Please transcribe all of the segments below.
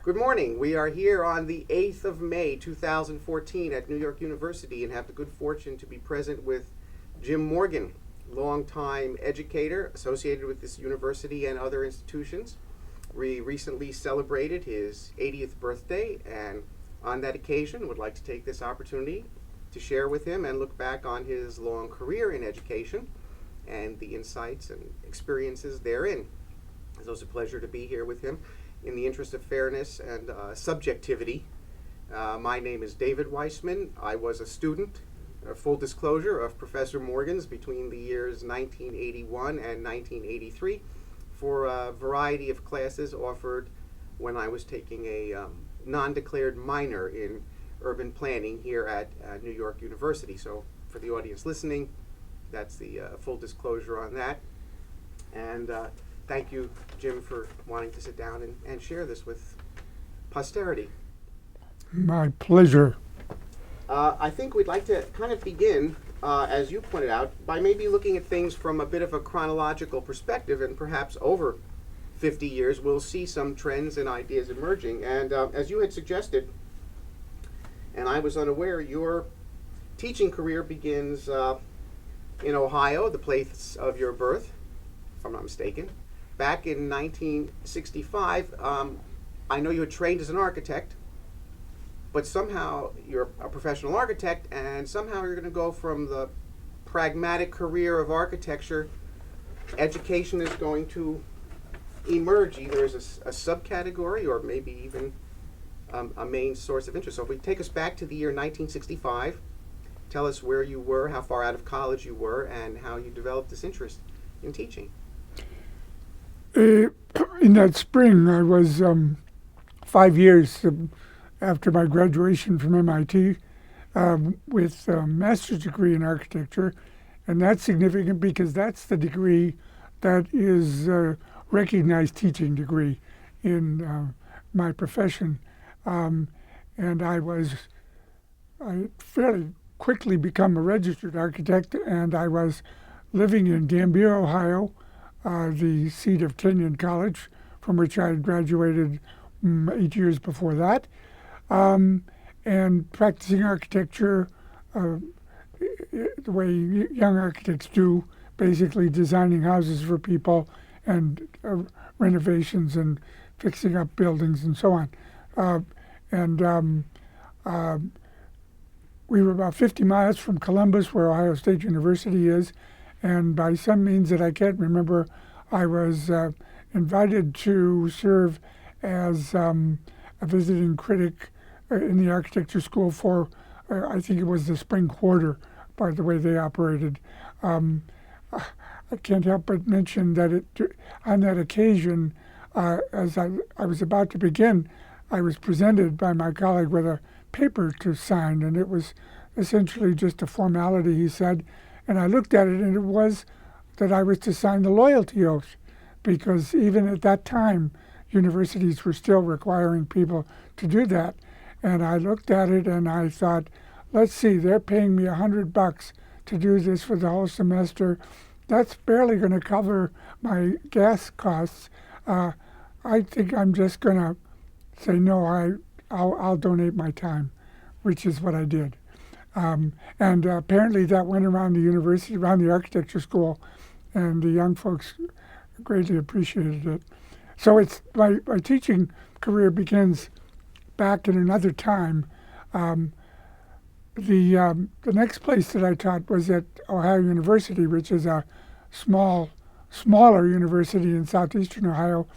Good morning. We are here on the 8th of May, 2014 at New York University and have the good fortune to be present with Jim Morgan, longtime educator associated with this university and other institutions. We recently celebrated his 80th birthday, and on that occasion would like to take this opportunity to share with him and look back on his long career in education and the insights and experiences therein. It's also a pleasure to be here with him. In the interest of fairness and subjectivity, my name is David Weisman. I was a student, full disclosure, of Professor Morgan's between the years 1981 and 1983 for a variety of classes offered when I was taking a non-declared minor in urban planning here at New York University. So for the audience listening, that's the full disclosure on that. And thank you, Jim, for wanting to sit down and share this with posterity. My pleasure. I think we'd like to kind of begin, as you pointed out, by maybe looking at things from a bit of a chronological perspective, and perhaps over 50 years we'll see some trends and ideas emerging. And as you had suggested, and I was unaware, your teaching career begins in Ohio, the place of your birth, if I'm not mistaken. Back in 1965, I know you had trained as an architect, but somehow you're a professional architect, and somehow you're going to go from the pragmatic career of architecture. Education is going to emerge either as a subcategory or maybe even a main source of interest. So if we take us back to the year 1965, tell us where you were, how far out of college you were, and how you developed this interest in teaching. In that spring, I was 5 years after my graduation from MIT with a master's degree in architecture, and that's significant because that's the degree that is a recognized teaching degree in my profession. And I fairly quickly become a registered architect, and I was living in Gambier, Ohio, the seat of Kenyon College, from which I had graduated 8 years before that, and practicing architecture the way young architects do, basically designing houses for people and renovations and fixing up buildings and so on. We were about 50 miles from Columbus, where Ohio State University is, and by some means that I can't remember, I was invited to serve as a visiting critic in the architecture school for, I think it was the spring quarter, by the way they operated. I can't help but mention that on that occasion, as I was about to begin, I was presented by my colleague with a paper to sign, and it was essentially just a formality, he said. And I looked at it, and it was that I was to sign the loyalty oath, because even at that time, universities were still requiring people to do that. And I looked at it, and I thought, let's see, they're paying me $100 to do this for the whole semester. That's barely going to cover my gas costs. I think I'm just going to say, no, I'll donate my time, which is what I did. And apparently that went around the university, around the architecture school, and the young folks greatly appreciated it. So it's my teaching career begins back in another time. The next place that I taught was at Ohio University, which is a smaller university in southeastern Ohio,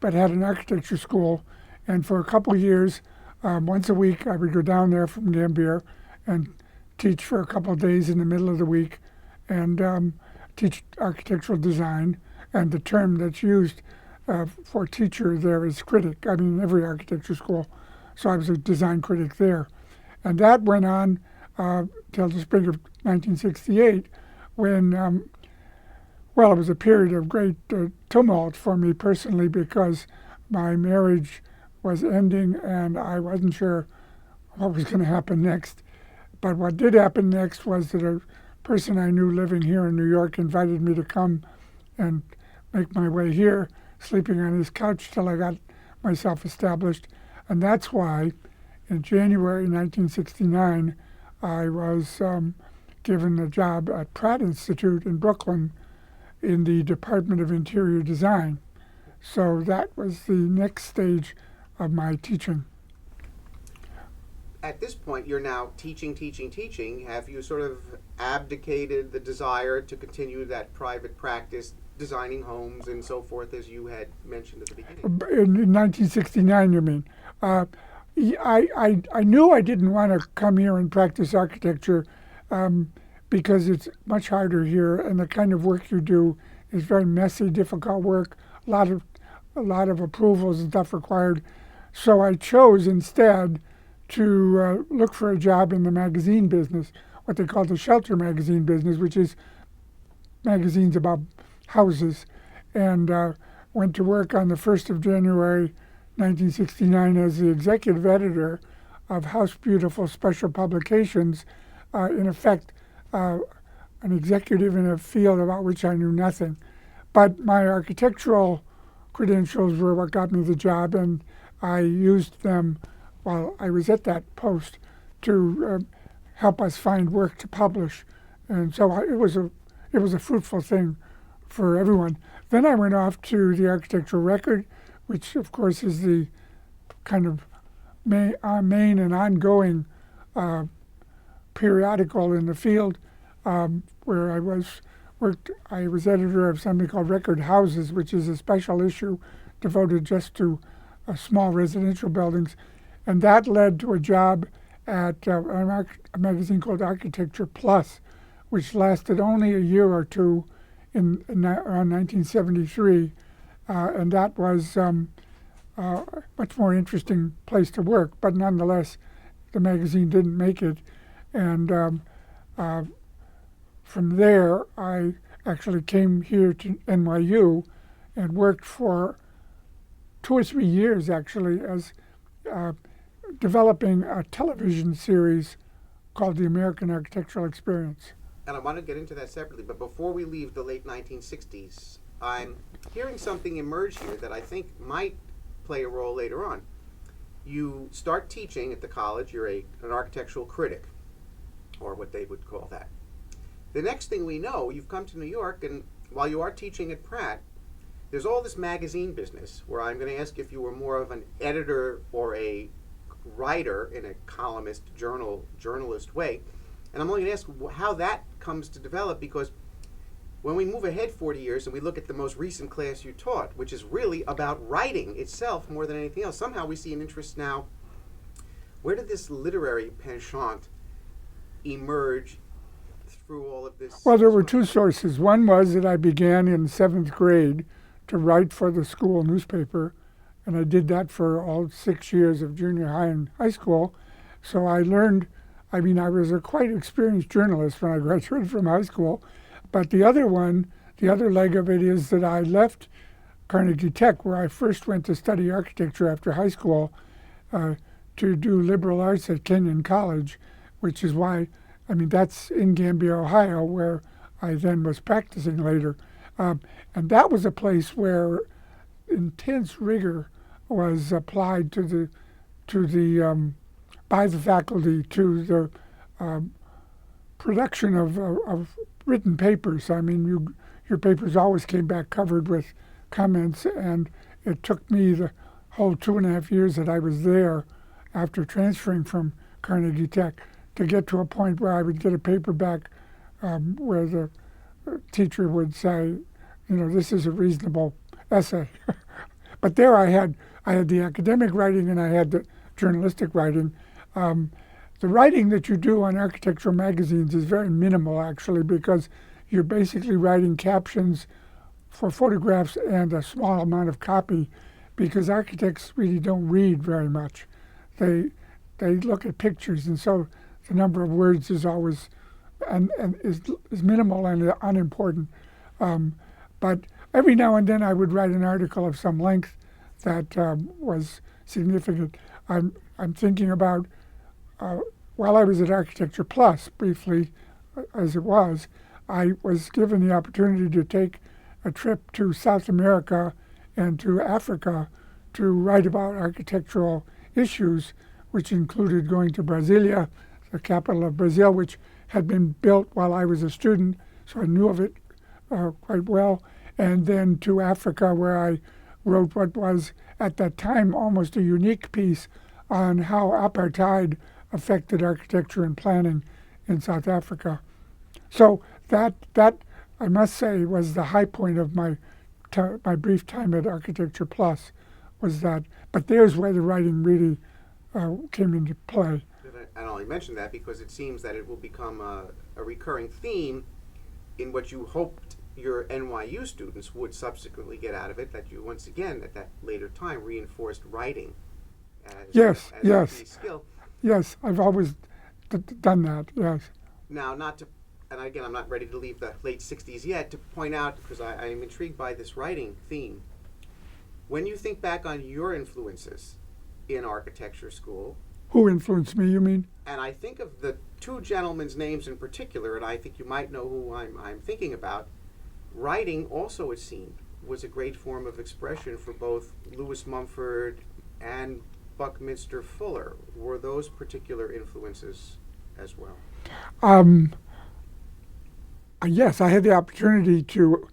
but had an architecture school. And for a couple of years, once a week, I would go down there from Gambier and teach for a couple of days in the middle of the week and teach architectural design. And the term that's used for teacher there is critic. I mean, every architecture school. So I was a design critic there. And that went on till the spring of 1968 when, it was a period of great tumult for me personally because my marriage was ending and I wasn't sure what was going to happen next. But what did happen next was that a person I knew living here in New York invited me to come and make my way here, sleeping on his couch till I got myself established. And that's why in January 1969, I was given a job at Pratt Institute in Brooklyn in the Department of Interior Design. So that was the next stage of my teaching. At this point, you're now teaching. Have you sort of abdicated the desire to continue that private practice, designing homes and so forth, as you had mentioned at the beginning? In 1969, you mean? I knew I didn't want to come here and practice architecture because it's much harder here, and the kind of work you do is very messy, difficult work. A lot of approvals and stuff required. So I chose instead to look for a job in the magazine business, what they call the shelter magazine business, which is magazines about houses, and went to work on the 1st of January 1969 as the executive editor of House Beautiful Special Publications, in effect an executive in a field about which I knew nothing. But my architectural credentials were what got me the job, and I used them while I was at that post to help us find work to publish. And so it was a fruitful thing for everyone. Then I went off to the Architectural Record, which of course is the kind of main and ongoing periodical in the field, where I was editor of something called Record Houses, which is a special issue devoted just to small residential buildings, and that led to a job at a magazine called Architecture Plus, which lasted only a year or two around 1973, and that was a much more interesting place to work. But nonetheless, the magazine didn't make it, and from there I actually came here to NYU and worked for 2 or 3 years actually as developing a television series called The American Architectural Experience. And I want to get into that separately, but before we leave the late 1960s, I'm hearing something emerge here that I think might play a role later on. You start teaching at the college, you're an architectural critic, or what they would call that. The next thing we know, you've come to New York, and while you are teaching at Pratt, there's all this magazine business where I'm going to ask if you were more of an editor or a writer in a columnist, journalist way. And I'm only going to ask how that comes to develop, because when we move ahead 40 years and we look at the most recent class you taught, which is really about writing itself more than anything else, somehow we see an interest now. Where did this literary penchant emerge through all of this? Well, there were two sources. One was that I began in 7th grade to write for the school newspaper, and I did that for all 6 years of junior high and high school. So I learned, I was a quite experienced journalist when I graduated from high school. But the other leg of it is that I left Carnegie Tech, where I first went to study architecture after high school, to do liberal arts at Kenyon College, which is why, that's in Gambia, Ohio, where I then was practicing later. And that was a place where intense rigor was applied by the faculty to the production of written papers. Your papers always came back covered with comments, and it took me the whole 2.5 years that I was there after transferring from Carnegie Tech to get to a point where I would get a paper back where the teacher would say, this is a reasonable essay. But there I had the academic writing and I had the journalistic writing. The writing that you do on architectural magazines is very minimal, actually, because you're basically writing captions for photographs and a small amount of copy, because architects really don't read very much. They look at pictures, and so the number of words is always and is minimal and unimportant. But every now and then I would write an article of some length that was significant. I'm thinking about while I was at Architecture Plus, briefly as it was, I was given the opportunity to take a trip to South America and to Africa to write about architectural issues, which included going to Brasilia, the capital of Brazil, which had been built while I was a student, so I knew of it quite well, and then to Africa, where I wrote what was at that time almost a unique piece on how apartheid affected architecture and planning in South Africa. So that I must say was the high point of my brief time at Architecture Plus, was that. But there's where the writing really came into play. I only mention that because it seems that it will become a recurring theme in what you hoped your NYU students would subsequently get out of it, that you once again at that later time reinforced writing as a key skill. Yes, I've always done that, yes. Now, and again, I'm not ready to leave the late 60s yet, to point out, because I am intrigued by this writing theme. When you think back on your influences in architecture school. Who influenced me, you mean? And I think of the two gentlemen's names in particular, and I think you might know who I'm thinking about. Writing also, it seemed, was a great form of expression for both Lewis Mumford and Buckminster Fuller. Were those particular influences as well? Yes, I had the opportunity to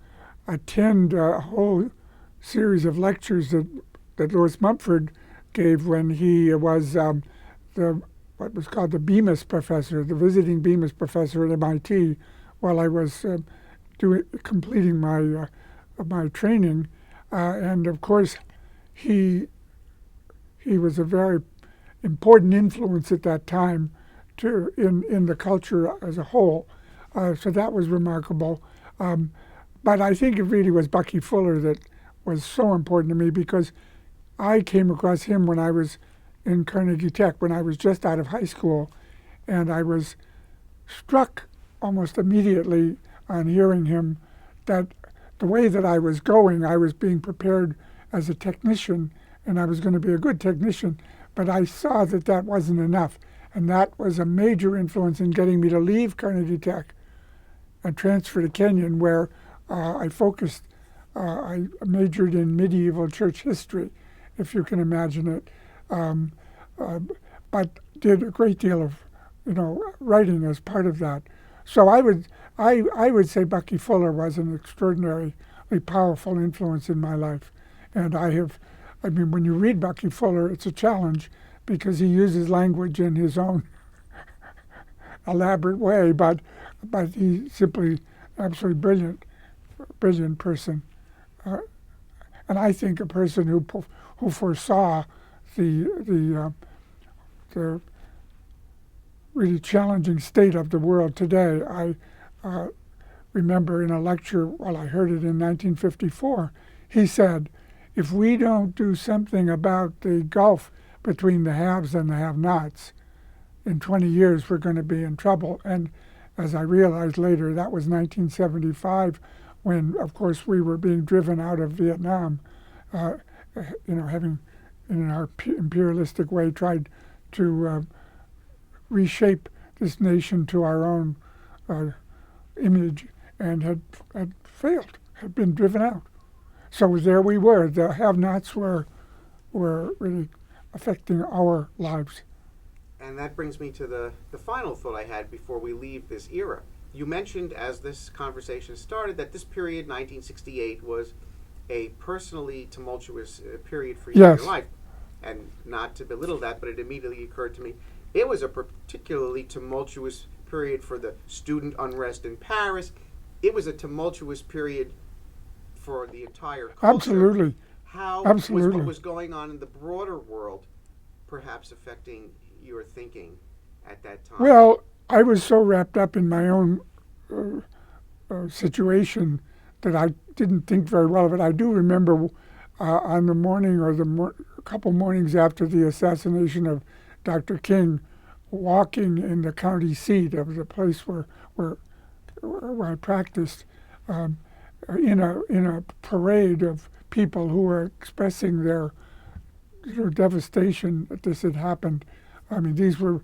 attend a whole series of lectures that Lewis Mumford gave when he was what was called the Bemis professor, the visiting Bemis professor at MIT, while I was completing my training, and of course, he was a very important influence at that time in the culture as a whole. So that was remarkable. But I think it really was Bucky Fuller that was so important to me, because I came across him when I was in Carnegie Tech, when I was just out of high school, and I was struck almost immediately on hearing him that the way that I was going, I was being prepared as a technician, and I was going to be a good technician, but I saw that that wasn't enough. And that was a major influence in getting me to leave Carnegie Tech and transfer to Kenyon, where I focused. I majored in medieval church history, if you can imagine it, but did a great deal of, writing as part of that. So I would say Bucky Fuller was an extraordinarily powerful influence in my life, and when you read Bucky Fuller, it's a challenge because he uses language in his own elaborate way, but he's simply absolutely brilliant person, and I think a person who foresaw the really challenging state of the world today. I remember in a lecture, I heard it in 1954, he said, if we don't do something about the gulf between the haves and the have-nots, in 20 years we're going to be in trouble. And as I realized later, that was 1975, when, of course, we were being driven out of Vietnam, having, in our imperialistic way, tried to reshape this nation to our own image, and had failed, had been driven out. So there we were. The have-nots were really affecting our lives. And that brings me to the final thought I had before we leave this era. You mentioned, as this conversation started, that this period, 1968, was a personally tumultuous period for you in your life. And not to belittle that, but it immediately occurred to me, it was a particularly tumultuous period for the student unrest in Paris. It was a tumultuous period for the entire culture. Absolutely. How was what was going on in the broader world perhaps affecting your thinking at that time? Well, I was so wrapped up in my own situation that I didn't think very well of it. I do remember on the morning or a couple mornings after the assassination of Dr. King, walking in the county seat of the place where I practiced, in a parade of people who were expressing their devastation that this had happened. I mean, these were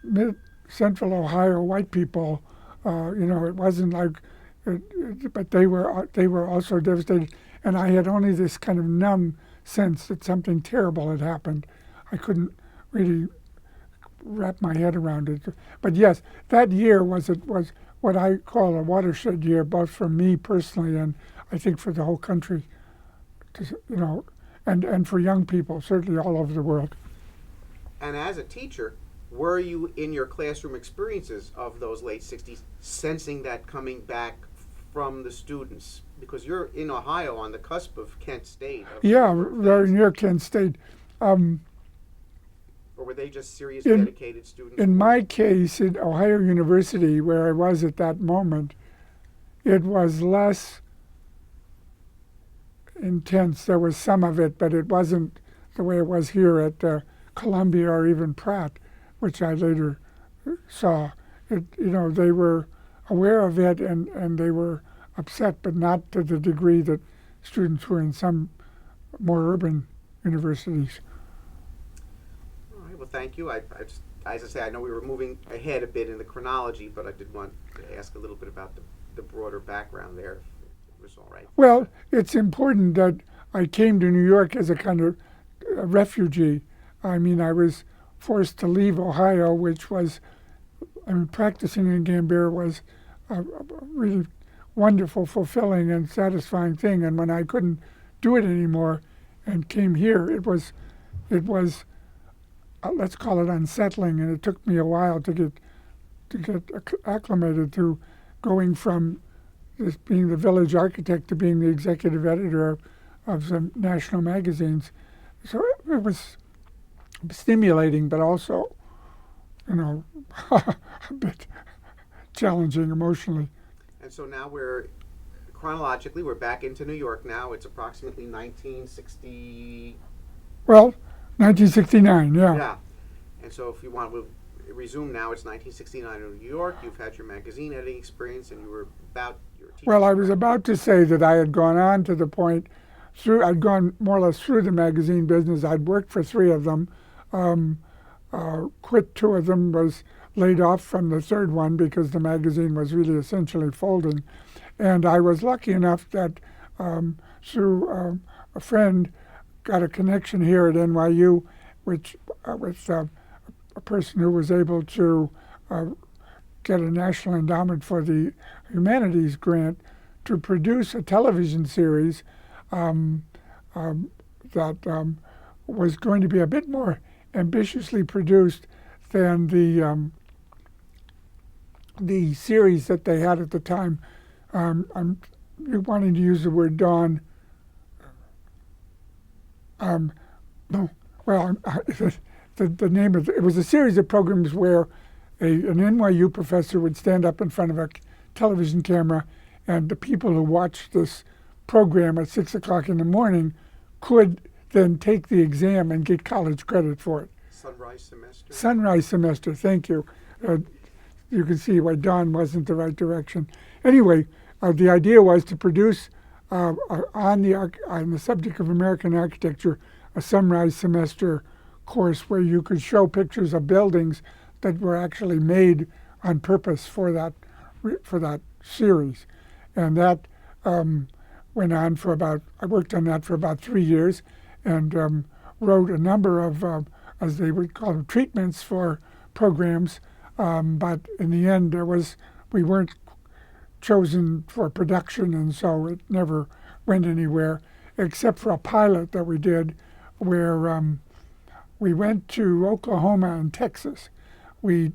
mid-central Ohio white people. It wasn't like, but they were also devastated. And I had only this kind of numb sense that something terrible had happened. I couldn't really wrap my head around it. But yes, that year was what I call a watershed year, both for me personally and I think for the whole country, and for young people, certainly all over the world. And as a teacher, were you in your classroom experiences of those late 60s sensing that coming back from the students? Because you're in Ohio on the cusp of Kent State. Yeah, very near Kent State. Or were they just serious, dedicated students? In my case, at Ohio University, where I was at that moment, it was less intense. There was some of it, but it wasn't the way it was here at Columbia or even Pratt, which I later saw. They were aware of it and they were upset, but not to the degree that students were in some more urban universities. All right, well, thank you. I just, as I say, I know we were moving ahead a bit in the chronology, but I did want to ask a little bit about the broader background there, if it was all right. Well, it's important that I came to New York as a kind of refugee. I mean, I was forced to leave Ohio, which was, practicing in Gambier was a really wonderful, fulfilling, and satisfying thing. And when I couldn't do it anymore and came here, it was let's call it unsettling, and it took me a while to get acclimated to going from just being the village architect to being the executive editor of some national magazines. So it was stimulating, but also, a bit challenging emotionally. And so now chronologically, we're back into New York now. It's approximately 1960. Well, 1969, yeah. Yeah. And so if you want, we'll resume now. It's 1969 in New York. You've had your magazine editing experience, and you were about your teaching. Well, I was about to say that I had gone on to the point I'd gone more or less through the magazine business. I'd worked for 3 of them, quit 2 of them, was laid off from the 3rd one because the magazine was really essentially folding. And I was lucky enough that through a friend got a connection here at NYU, which with a person who was able to get a National Endowment for the Humanities grant to produce a television series that was going to be a bit more ambitiously produced than the series that they had at the time. I'm wanting to use the word dawn. The name of it was a series of programs where an NYU professor would stand up in front of a television camera, and the people who watched this program at 6 o'clock in the morning could then take the exam and get college credit for it. Sunrise semester? Sunrise semester, thank you. You can see why dawn wasn't the right direction. Anyway, the idea was to produce, on the subject of American architecture, a sunrise semester course where you could show pictures of buildings that were actually made on purpose for that series. And that went on I worked on that for about 3 years and wrote a number of, as they would call them, treatments for programs. But in the end, we weren't chosen for production, and so it never went anywhere, except for a pilot that we did where we went to Oklahoma and Texas. We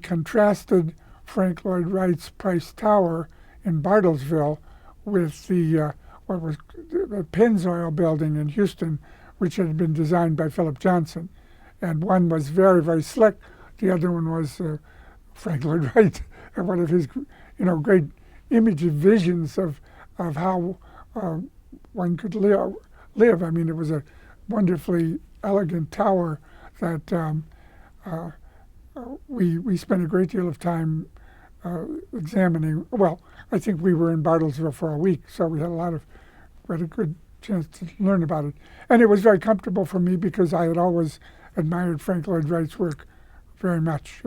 contrasted Frank Lloyd Wright's Price Tower in Bartlesville with the Pennzoil building in Houston, which had been designed by Philip Johnson. And one was very, very slick. The other one was Frank Lloyd Wright, and one of his, great image visions of how one could live. I mean, it was a wonderfully elegant tower that we spent a great deal of time examining. Well, I think we were in Bartlesville for a week, so we had a good chance to learn about it. And it was very comfortable for me because I had always admired Frank Lloyd Wright's work very much.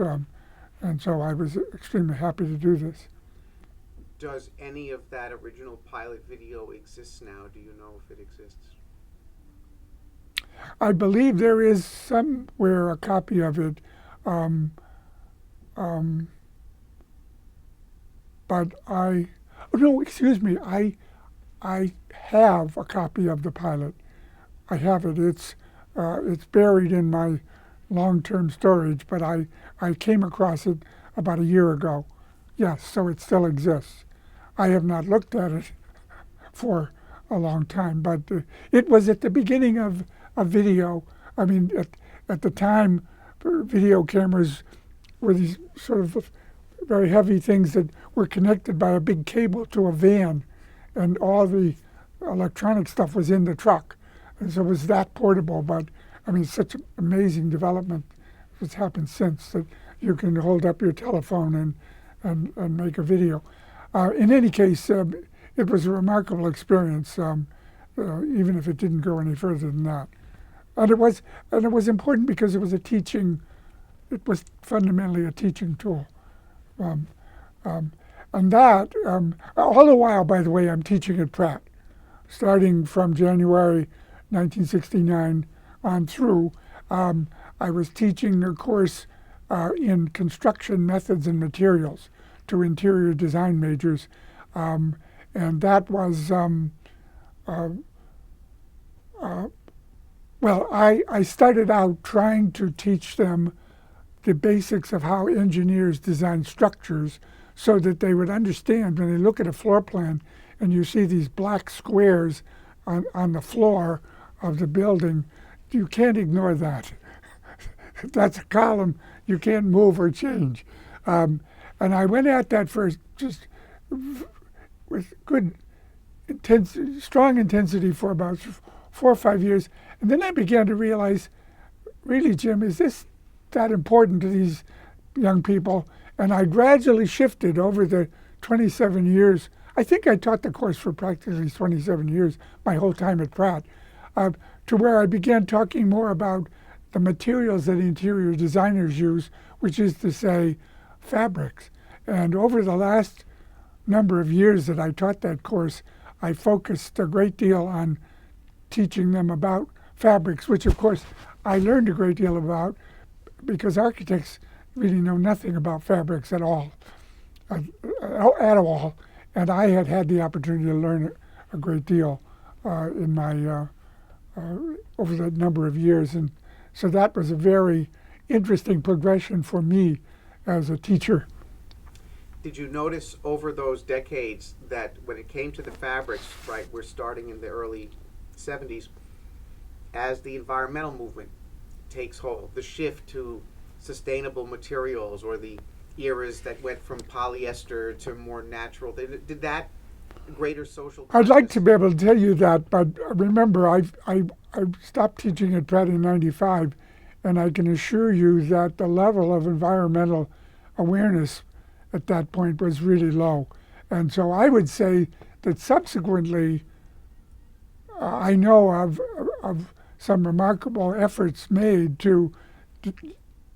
And so I was extremely happy to do this. Does any of that original pilot video exist now? Do you know if it exists? I believe there is somewhere a copy of it, um, but oh no, excuse me, I have a copy of the pilot. I have it. It's buried in my long-term storage, but I came across it about a year ago. Yes, so it still exists. I have not looked at it for a long time, but it was at the beginning of video. I mean, at the time, video cameras were these sort of very heavy things that were connected by a big cable to a van, and all the electronic stuff was in the truck. And so it was that portable, but I mean, such an amazing development that's happened since, that you can hold up your telephone and make a video. In any case, it was a remarkable experience, even if it didn't go any further than that. And it was important because it was fundamentally a teaching tool. And that, all the while, by the way, I'm teaching at Pratt, starting from January 1969 on through. I was teaching a course in construction methods and materials to interior design majors, and that was well, I started out trying to teach them the basics of how engineers design structures, so that they would understand when they look at a floor plan and you see these black squares on the floor of the building, you can't ignore that. That's a column you can't move or change. And I went at that first just with good strong intensity for about 4 or 5 years. And then I began to realize, really, Jim, is this that important to these young people? And I gradually shifted over the 27 years. I think I taught the course for practically 27 years, my whole time at Pratt, to where I began talking more about the materials that interior designers use, which is to say, fabrics. And over the last number of years that I taught that course, I focused a great deal on teaching them about fabrics, which of course I learned a great deal about because architects really know nothing about fabrics at all. And I had the opportunity to learn a great deal in my over the number of years, and so that was a very interesting progression for me as a teacher. Did you notice over those decades that when it came to the fabrics, right, we're starting in the early 70s, as the environmental movement takes hold, the shift to sustainable materials, or the eras that went from polyester to more natural, did that greater social I'd like to be able to tell you that, but remember, I stopped teaching at Pratt in '95, and I can assure you that the level of environmental awareness at that point was really low. And so I would say that subsequently, I know of some remarkable efforts made to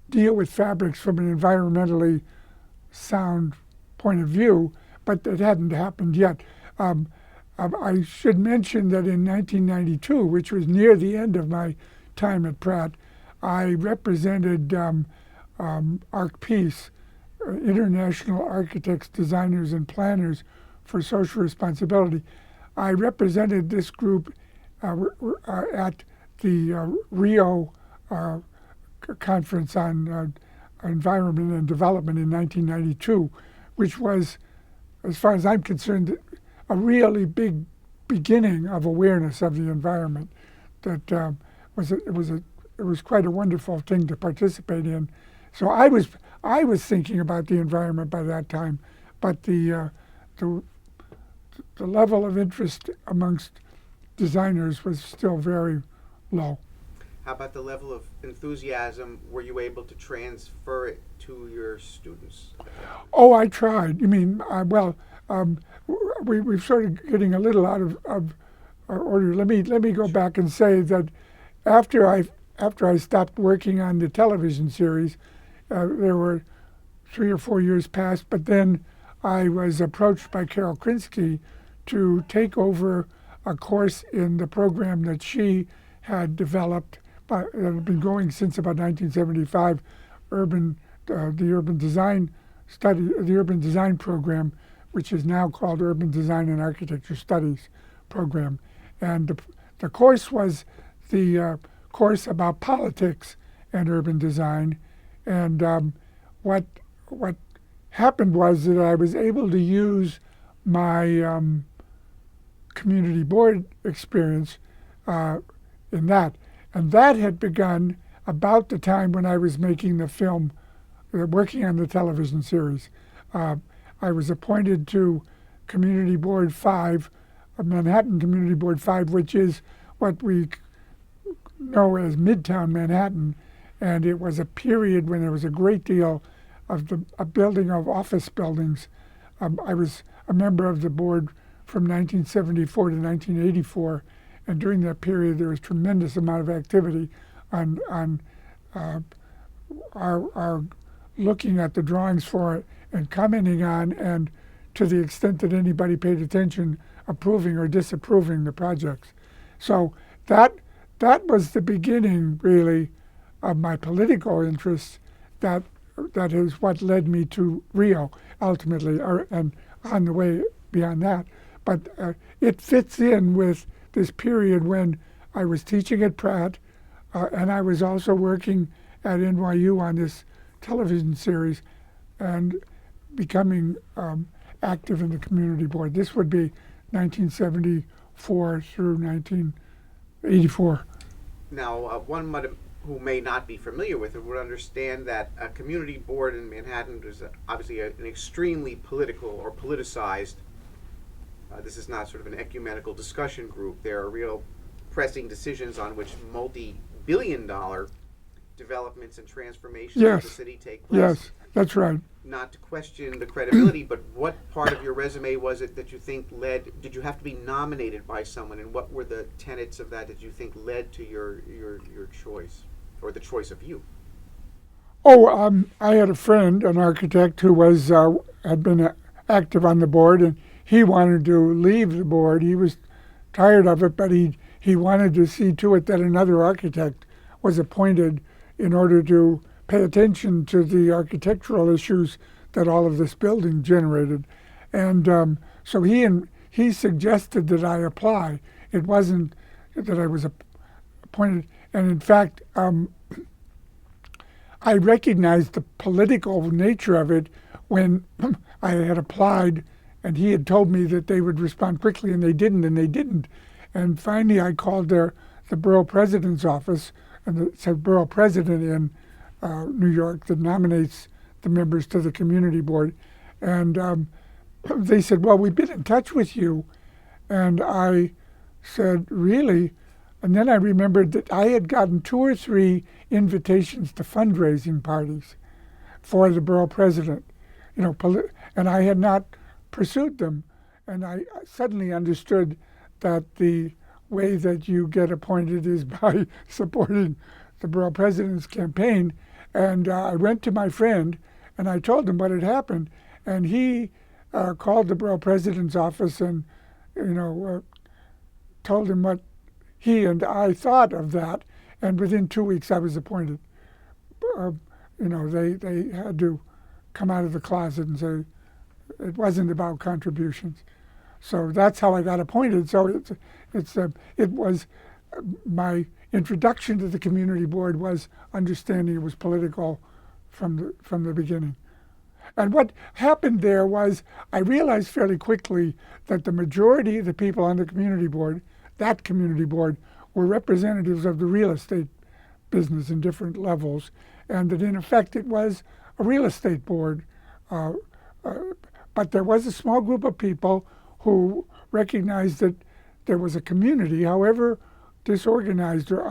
deal with fabrics from an environmentally sound point of view, but it hadn't happened yet. I should mention that in 1992, which was near the end of my time at Pratt, I represented ArcPeace, International Architects, Designers, and Planners for Social Responsibility. I represented this group at the Rio Conference on Environment and Development in 1992, which was, as far as I'm concerned, a really big beginning of awareness of the environment. That it was quite a wonderful thing to participate in. So I was thinking about the environment by that time, but the level of interest amongst designers was still very low. How about the level of enthusiasm? Were you able to transfer it to your students? Oh, I tried. You mean, we've started getting a little out of our order. Let me go back and say that after I stopped working on the television series, there were 3 or 4 years passed, but then I was approached by Carol Krinsky to take over a course in the program that she had developed, that had been going since about 1975, the urban design the urban design program, which is now called Urban Design and Architecture Studies program. And the course was the course about politics and urban design. And what happened was that I was able to use my community board experience in that. And that had begun about the time when I was making the film, working on the television series. I was appointed to Community Board 5, Manhattan Community Board 5, which is what we know as Midtown Manhattan. And it was a period when there was a great deal of the building of office buildings. I was a member of the board from 1974 to 1984, and during that period there was tremendous amount of activity on our looking at the drawings for it and commenting on, and to the extent that anybody paid attention, approving or disapproving the projects. So that was the beginning, really, of my political interests. That is what led me to Rio, ultimately, and on the way beyond that. But it fits in with this period when I was teaching at Pratt, and I was also working at NYU on this television series and becoming active in the community board. This would be 1974 through 1984. Now, who may not be familiar with it would understand that a community board in Manhattan is obviously an extremely political or politicized. This is not sort of an ecumenical discussion group. There are real pressing decisions on which multi-billion-dollar developments and transformations of the city take place. Yes, that's right. Not to question the credibility, but what part of your resume was it that you think did you have to be nominated by someone, and what were the tenets of that you think led to your choice, or the choice of you? I had a friend, an architect, who had been active on the board, and he wanted to leave the board. He was tired of it, but he wanted to see to it that another architect was appointed in order to pay attention to the architectural issues that all of this building generated. And so he suggested that I apply. It wasn't that I was appointed. And in fact, I recognized the political nature of it when I had applied, and he had told me that they would respond quickly, and they didn't. And finally I called the borough president's office, and it said borough president in New York that nominates the members to the community board. And they said, well, we've been in touch with you. And I said, really? And then I remembered that I had gotten 2 or 3 invitations to fundraising parties for the borough president, and I had not pursued them. And I suddenly understood that the way that you get appointed is by supporting the borough president's campaign. And I went to my friend and I told him what had happened, and he called the borough president's office and told him what he and I thought of that. And within 2 weeks I was appointed. They had to come out of the closet and say it wasn't about contributions. So that's how I got appointed. So it was my introduction to the community board was understanding it was political from the beginning. And what happened there was I realized fairly quickly that the majority of the people on the community board, that community board, were representatives of the real estate business in different levels, and that in effect it was a real estate board. But there was a small group of people who recognized that there was a community, however disorganized or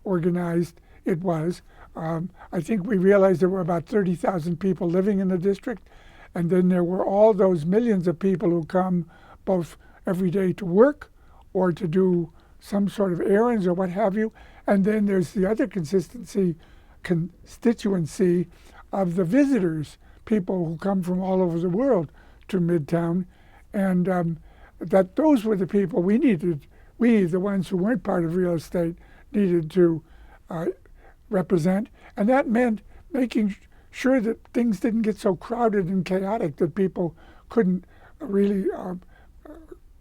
unorganized it was. I think we realized there were about 30,000 people living in the district, and then there were all those millions of people who come both every day to work or to do some sort of errands or what have you. And then there's the other constituency of the visitors, people who come from all over the world to Midtown, and that those were the people we needed. We, the ones who weren't part of real estate, needed to represent, and that meant making sure that things didn't get so crowded and chaotic that people couldn't really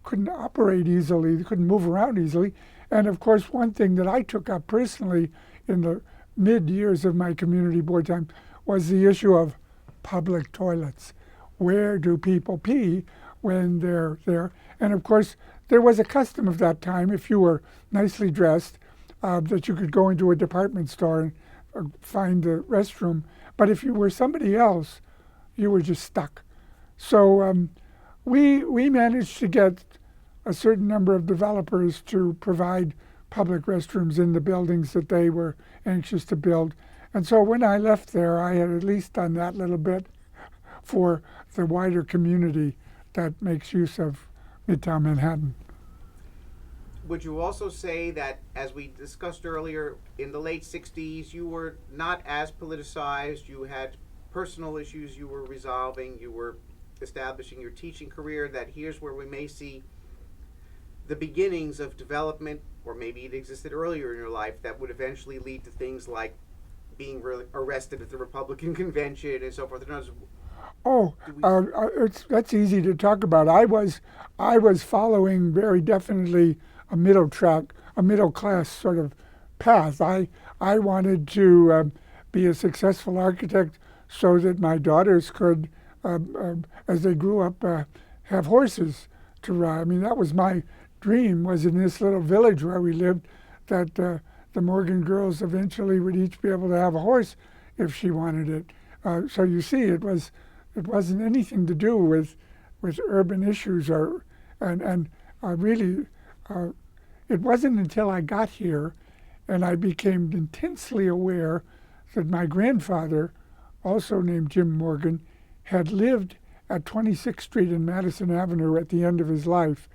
couldn't operate easily, they couldn't move around easily. And of course, one thing that I took up personally in the mid years of my community board time was the issue of public toilets. Where do people pee when they're there? And of course, there was a custom of that time, if you were nicely dressed, that you could go into a department store and find the restroom. But if you were somebody else, you were just stuck. So we managed to get a certain number of developers to provide public restrooms in the buildings that they were anxious to build. And so when I left there, I had at least done that little bit for the wider community that makes use of Midtown Manhattan. Would you also say that, as we discussed earlier, in the late 60s, you were not as politicized, you had personal issues you were resolving, you were establishing your teaching career, that here's where we may see the beginnings of development, or maybe it existed earlier in your life, that would eventually lead to things like being arrested at the Republican convention and so forth? That's easy to talk about. I was following very definitely a middle class sort of path. I wanted to be a successful architect so that my daughters could, as they grew up, have horses to ride. I mean, that was my dream, was in this little village where we lived, that the Morgan girls eventually would each be able to have a horse if she wanted it. So you see, it wasn't anything to do with urban issues, it wasn't until I got here and I became intensely aware that my grandfather, also named Jim Morgan, had lived at 26th Street and Madison Avenue at the end of his life.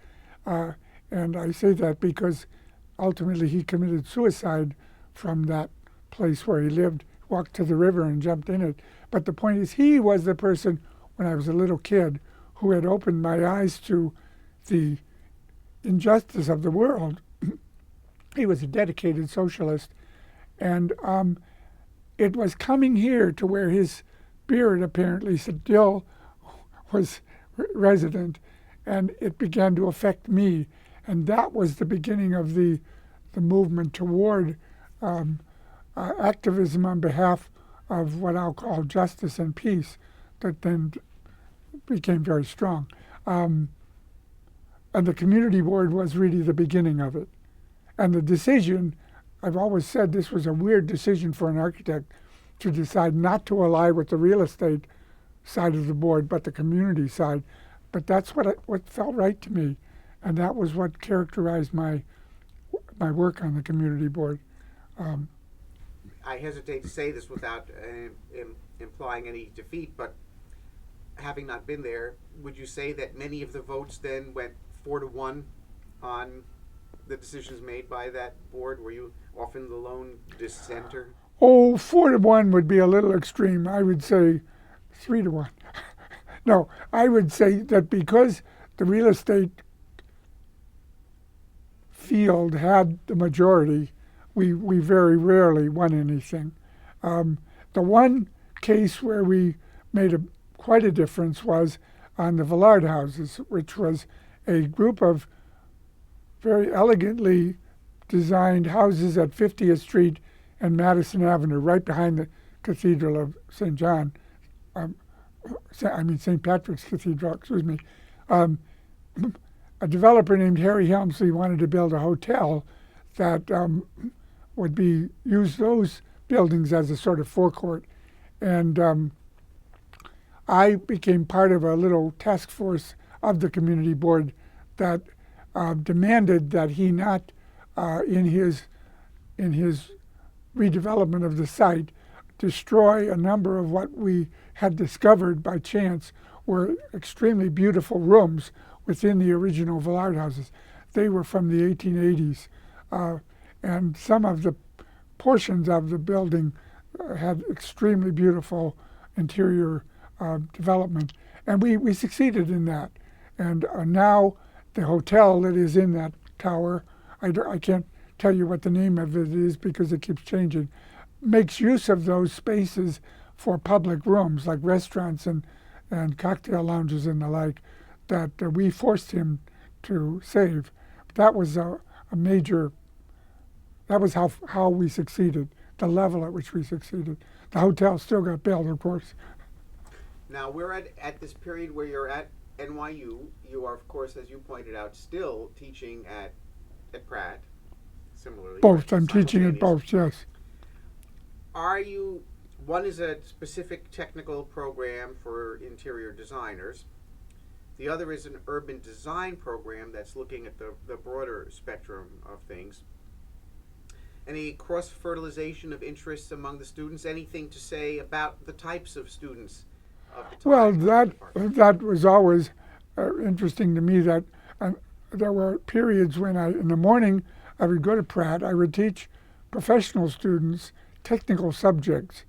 And I say that because ultimately he committed suicide from that place where he lived, walked to the river and jumped in it. But the point is, he was the person, when I was a little kid, who had opened my eyes to the injustice of the world. He was a dedicated socialist. And it was coming here to where his spirit apparently still was resident, and it began to affect me. And that was the beginning of the movement toward activism on behalf of what I'll call justice and peace, that then became very strong. And the community board was really the beginning of it. And the decision, I've always said this was a weird decision for an architect to decide not to ally with the real estate side of the board, but the community side. But that's what felt right to me. And that was what characterized my work on the community board. I hesitate to say this without implying any defeat, but having not been there, would you say that many of the votes then went 4-1 on the decisions made by that board? Were you often the lone dissenter? Oh, 4-1 would be a little extreme. I would say 3-1. No, I would say that because the real estate field had the majority, we very rarely won anything. The one case where we made quite a difference was on the Villard houses, which was a group of very elegantly designed houses at 50th Street and Madison Avenue, right behind the Cathedral of St. John. St. Patrick's Cathedral, excuse me. A developer named Harry Helmsley wanted to build a hotel that would use those buildings as a sort of forecourt. And I became part of a little task force of the community board that demanded that he not, in his redevelopment of the site, destroy a number of what we had discovered by chance were extremely beautiful rooms within the original Villard houses. They were from the 1880s, and some of the portions of the building had extremely beautiful interior development, and we succeeded in that. And now the hotel that is in that tower, I can't tell you what the name of it is because it keeps changing, makes use of those spaces for public rooms like restaurants and cocktail lounges and the like that we forced him to save. That was a major, that was how we succeeded, the level at which we succeeded. The hotel still got built, of course. Now, we're at this period where you're at NYU. You are, of course, as you pointed out, still teaching at Pratt, similarly. Both. I'm teaching at both, yes. One is a specific technical program for interior designers. The other is an urban design program that's looking at the broader spectrum of things. Any cross-fertilization of interests among the students? Anything to say about the types of students of the time? Well, that was always interesting to me, that there were periods when in the morning, I would go to Pratt. I would teach professional students technical subjects.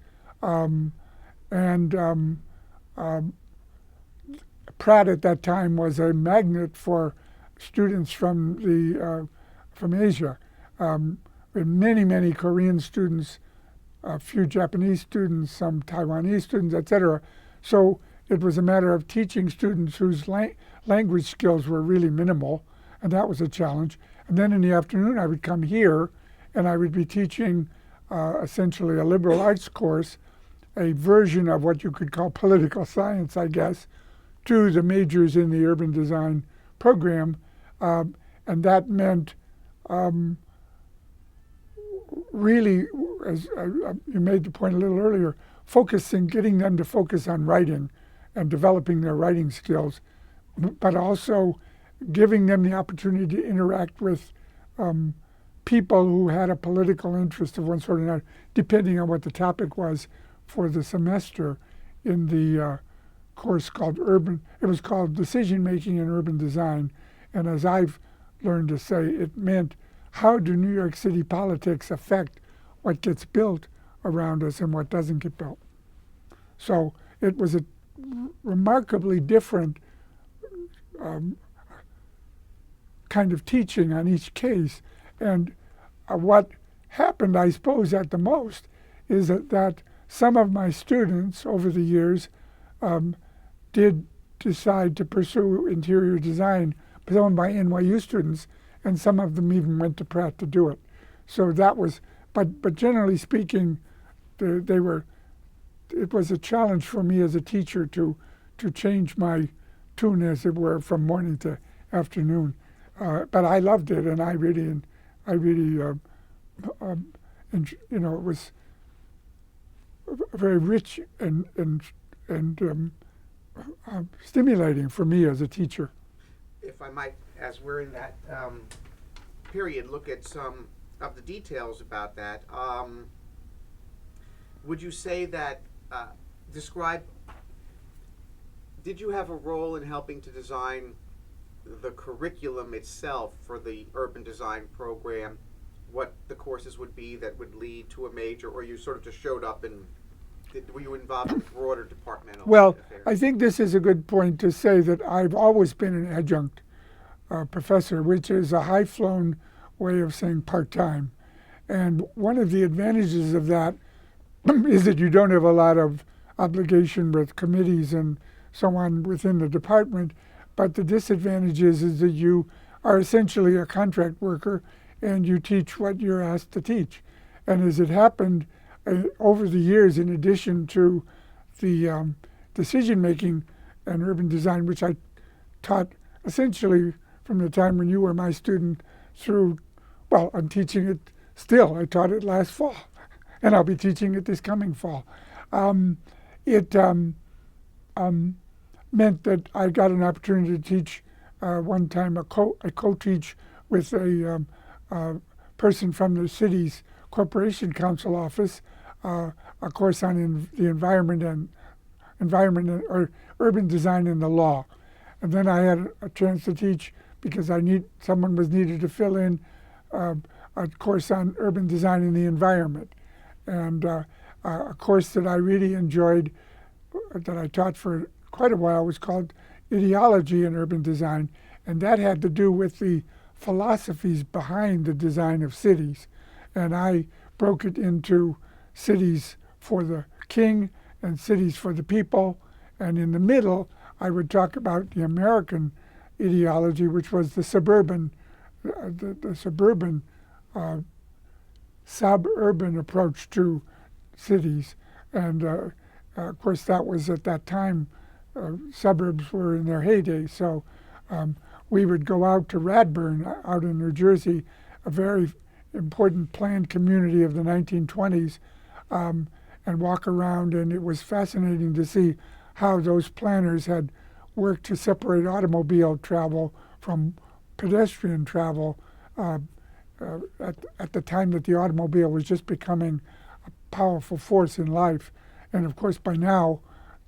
Pratt at that time was a magnet for students from Asia. We had many Korean students, a few Japanese students, some Taiwanese students, etc. So it was a matter of teaching students whose language skills were really minimal, and that was a challenge. And then in the afternoon, I would come here, and I would be teaching essentially a liberal arts course, a version of what you could call political science, I guess, to the majors in the urban design program. And that meant really, as you made the point a little earlier, getting them to focus on writing and developing their writing skills, but also giving them the opportunity to interact with people who had a political interest of one sort or another, depending on what the topic was for the semester in the course called it was called Decision Making in Urban Design. And as I've learned to say, it meant how do New York City politics affect what gets built around us and what doesn't get built. So it was a remarkably different kind of teaching on each case. And what happened, I suppose, at the most is that some of my students over the years did decide to pursue interior design, some of my NYU students, and some of them even went to Pratt to do it. So that was, but generally speaking, it was a challenge for me as a teacher to change my tune, as it were, from morning to afternoon. But I loved it, and I really, it was very rich and stimulating for me as a teacher. If I might, as we're in that period, look at some of the details about that. Would you say that, did you have a role in helping to design the curriculum itself for the urban design program, what the courses would be that would lead to a major, or you sort of just showed up and were you involved in broader departmental affairs? I think this is a good point to say that I've always been an adjunct professor, which is a high-flown way of saying part-time. And one of the advantages of that is that you don't have a lot of obligation with committees and so on within the department. But the disadvantage is that you are essentially a contract worker and you teach what you're asked to teach. And as it happened over the years, in addition to the decision-making and urban design, which I taught essentially from the time when you were my student through, well, I'm teaching it still. I taught it last fall, and I'll be teaching it this coming fall. It meant that I got an opportunity to teach one time, a co-teach with a person from the city's Corporation Council office, a course on the environment or urban design and the law. And then I had a chance to teach because someone was needed to fill in a course on urban design and the environment. And a course that I really enjoyed, that I taught for quite a while, was called Ideology in Urban Design. And that had to do with the philosophies behind the design of cities. And I broke it into cities for the king and cities for the people. And in the middle, I would talk about the American ideology, which was the suburban suburban approach to cities. And of course, that was at that time, suburbs were in their heyday. So we would go out to Radburn, out in New Jersey, a very important planned community of the 1920s, and walk around. And it was fascinating to see how those planners had worked to separate automobile travel from pedestrian travel at the time that the automobile was just becoming a powerful force in life. And of course, by now,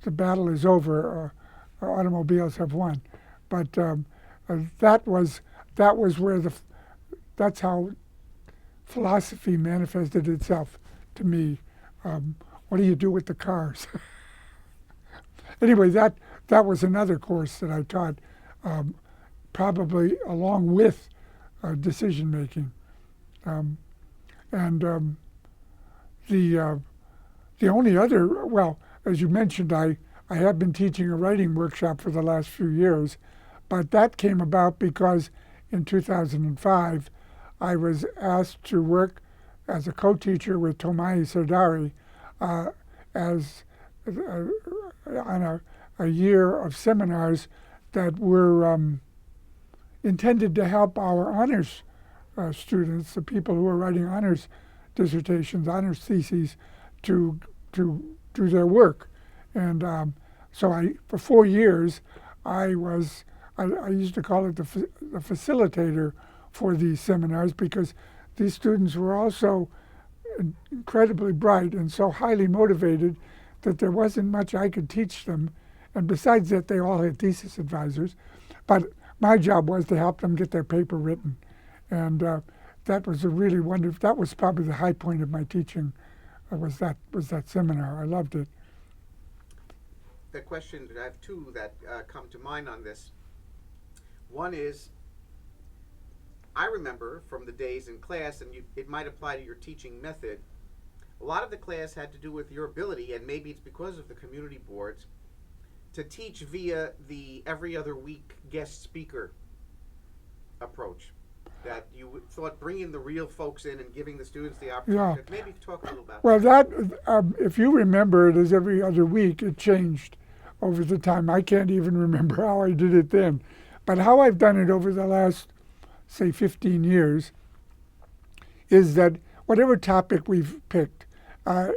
the battle is over. Automobiles have won. But that was where that's how philosophy manifested itself to me. What do you do with the cars? Anyway, that was another course that I taught, probably along with decision making. The only other, well, as you mentioned, I have been teaching a writing workshop for the last few years, but that came about because in 2005, I was asked to work as a co-teacher with Thomai Serdarï on a year of seminars that were intended to help our honors students, the people who are writing honors dissertations, honors theses, to do their work. And so for 4 years, I used to call it the facilitator for these seminars, because these students were also incredibly bright and so highly motivated that there wasn't much I could teach them. And besides that, they all had thesis advisors. But my job was to help them get their paper written. And that was a really wonderful, that was probably the high point of my teaching, was that seminar. I loved it. The question, I have two that come to mind on this. One is, I remember from the days in class, and it might apply to your teaching method, a lot of the class had to do with your ability, and maybe it's because of the community boards, to teach via the every other week guest speaker approach. That you thought bringing the real folks in and giving the students the opportunity. Yeah. Maybe talk a little about that. Well, that, if you remember it as every other week, it changed over the time. I can't even remember how I did it then. But how I've done it over the last, say, 15 years is that whatever topic we've picked, let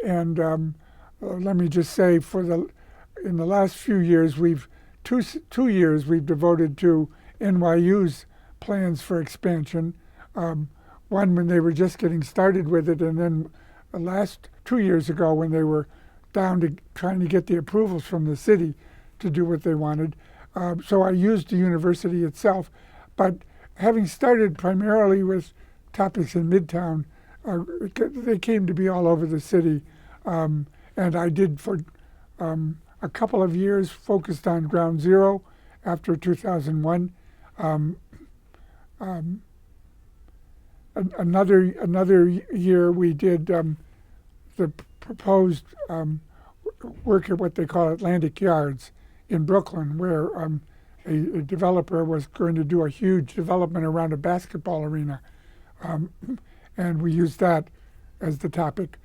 me just say, in the last few years, two years we've devoted to NYU's plans for expansion. One when they were just getting started with it, and then the last 2 years ago when they were down to trying to get the approvals from the city to do what they wanted. So I used the university itself, but having started primarily with topics in Midtown, they came to be all over the city. And I did for a couple of years focused on Ground Zero after 2001. Another year we did the proposed work at what they call Atlantic Yards in Brooklyn, where a developer was going to do a huge development around a basketball arena. And we used that as the topic,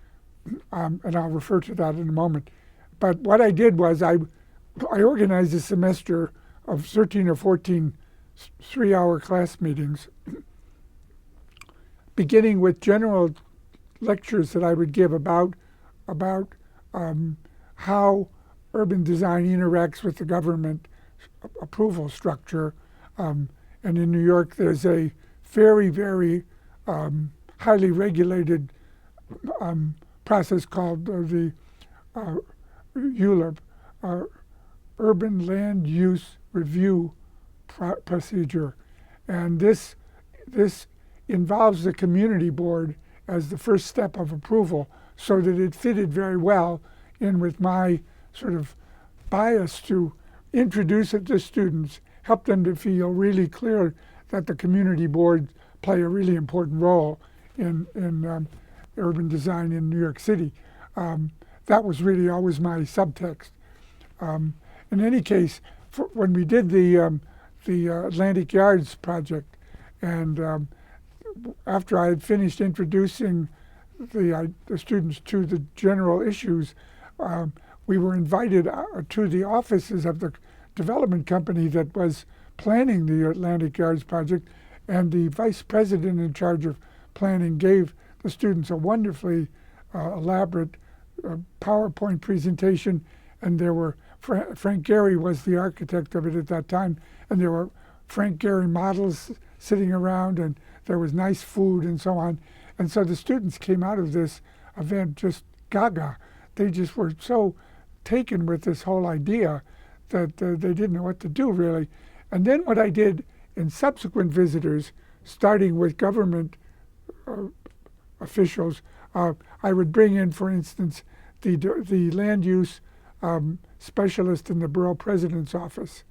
and I'll refer to that in a moment. But what I did was I organized a semester of 13 or 14 3-hour class meetings, beginning with general lectures that I would give about how urban design interacts with the government approval structure. And in New York, there's a very, very highly regulated process called the ULURP, Urban Land Use Review Procedure. And this involves the community board as the first step of approval, so that it fitted very well in with my sort of bias to introduce it to students, help them to feel really clear that the community boards play a really important role in urban design in New York City. That was really always my subtext. In any case, when we did the Atlantic Yards project, and after I had finished introducing the students to the general issues, we were invited to the offices of the development company that was planning the Atlantic Yards project, and the vice president in charge of planning gave the students a wonderfully elaborate PowerPoint presentation, and there were Frank Gehry was the architect of it at that time, and there were Frank Gehry models sitting around, and there was nice food and so on. And so the students came out of this event just gaga. They just were so taken with this whole idea that they didn't know what to do, really. And then what I did in subsequent visitors, starting with government officials, I would bring in, for instance, the land use specialist in the borough president's office,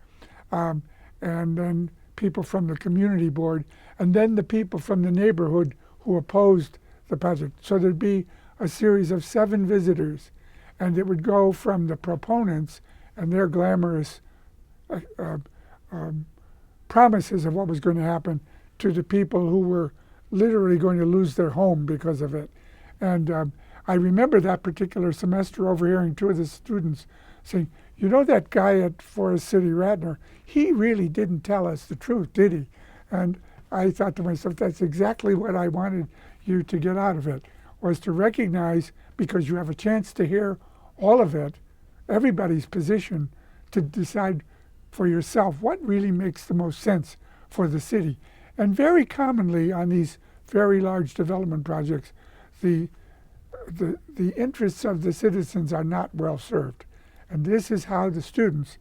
and then people from the community board, and then the people from the neighborhood who opposed the project. So there'd be a series of 7 visitors, and it would go from the proponents and their glamorous promises of what was going to happen to the people who were literally going to lose their home because of it. And I remember that particular semester overhearing 2 of the students saying, "You know that guy at Forest City, Radnor, he really didn't tell us the truth, did he?" And I thought to myself, that's exactly what I wanted you to get out of it, was to recognize, because you have a chance to hear all of it, everybody's position, to decide for yourself what really makes the most sense for the city. And very commonly on these very large development projects, the interests of the citizens are not well served. And this is how the students,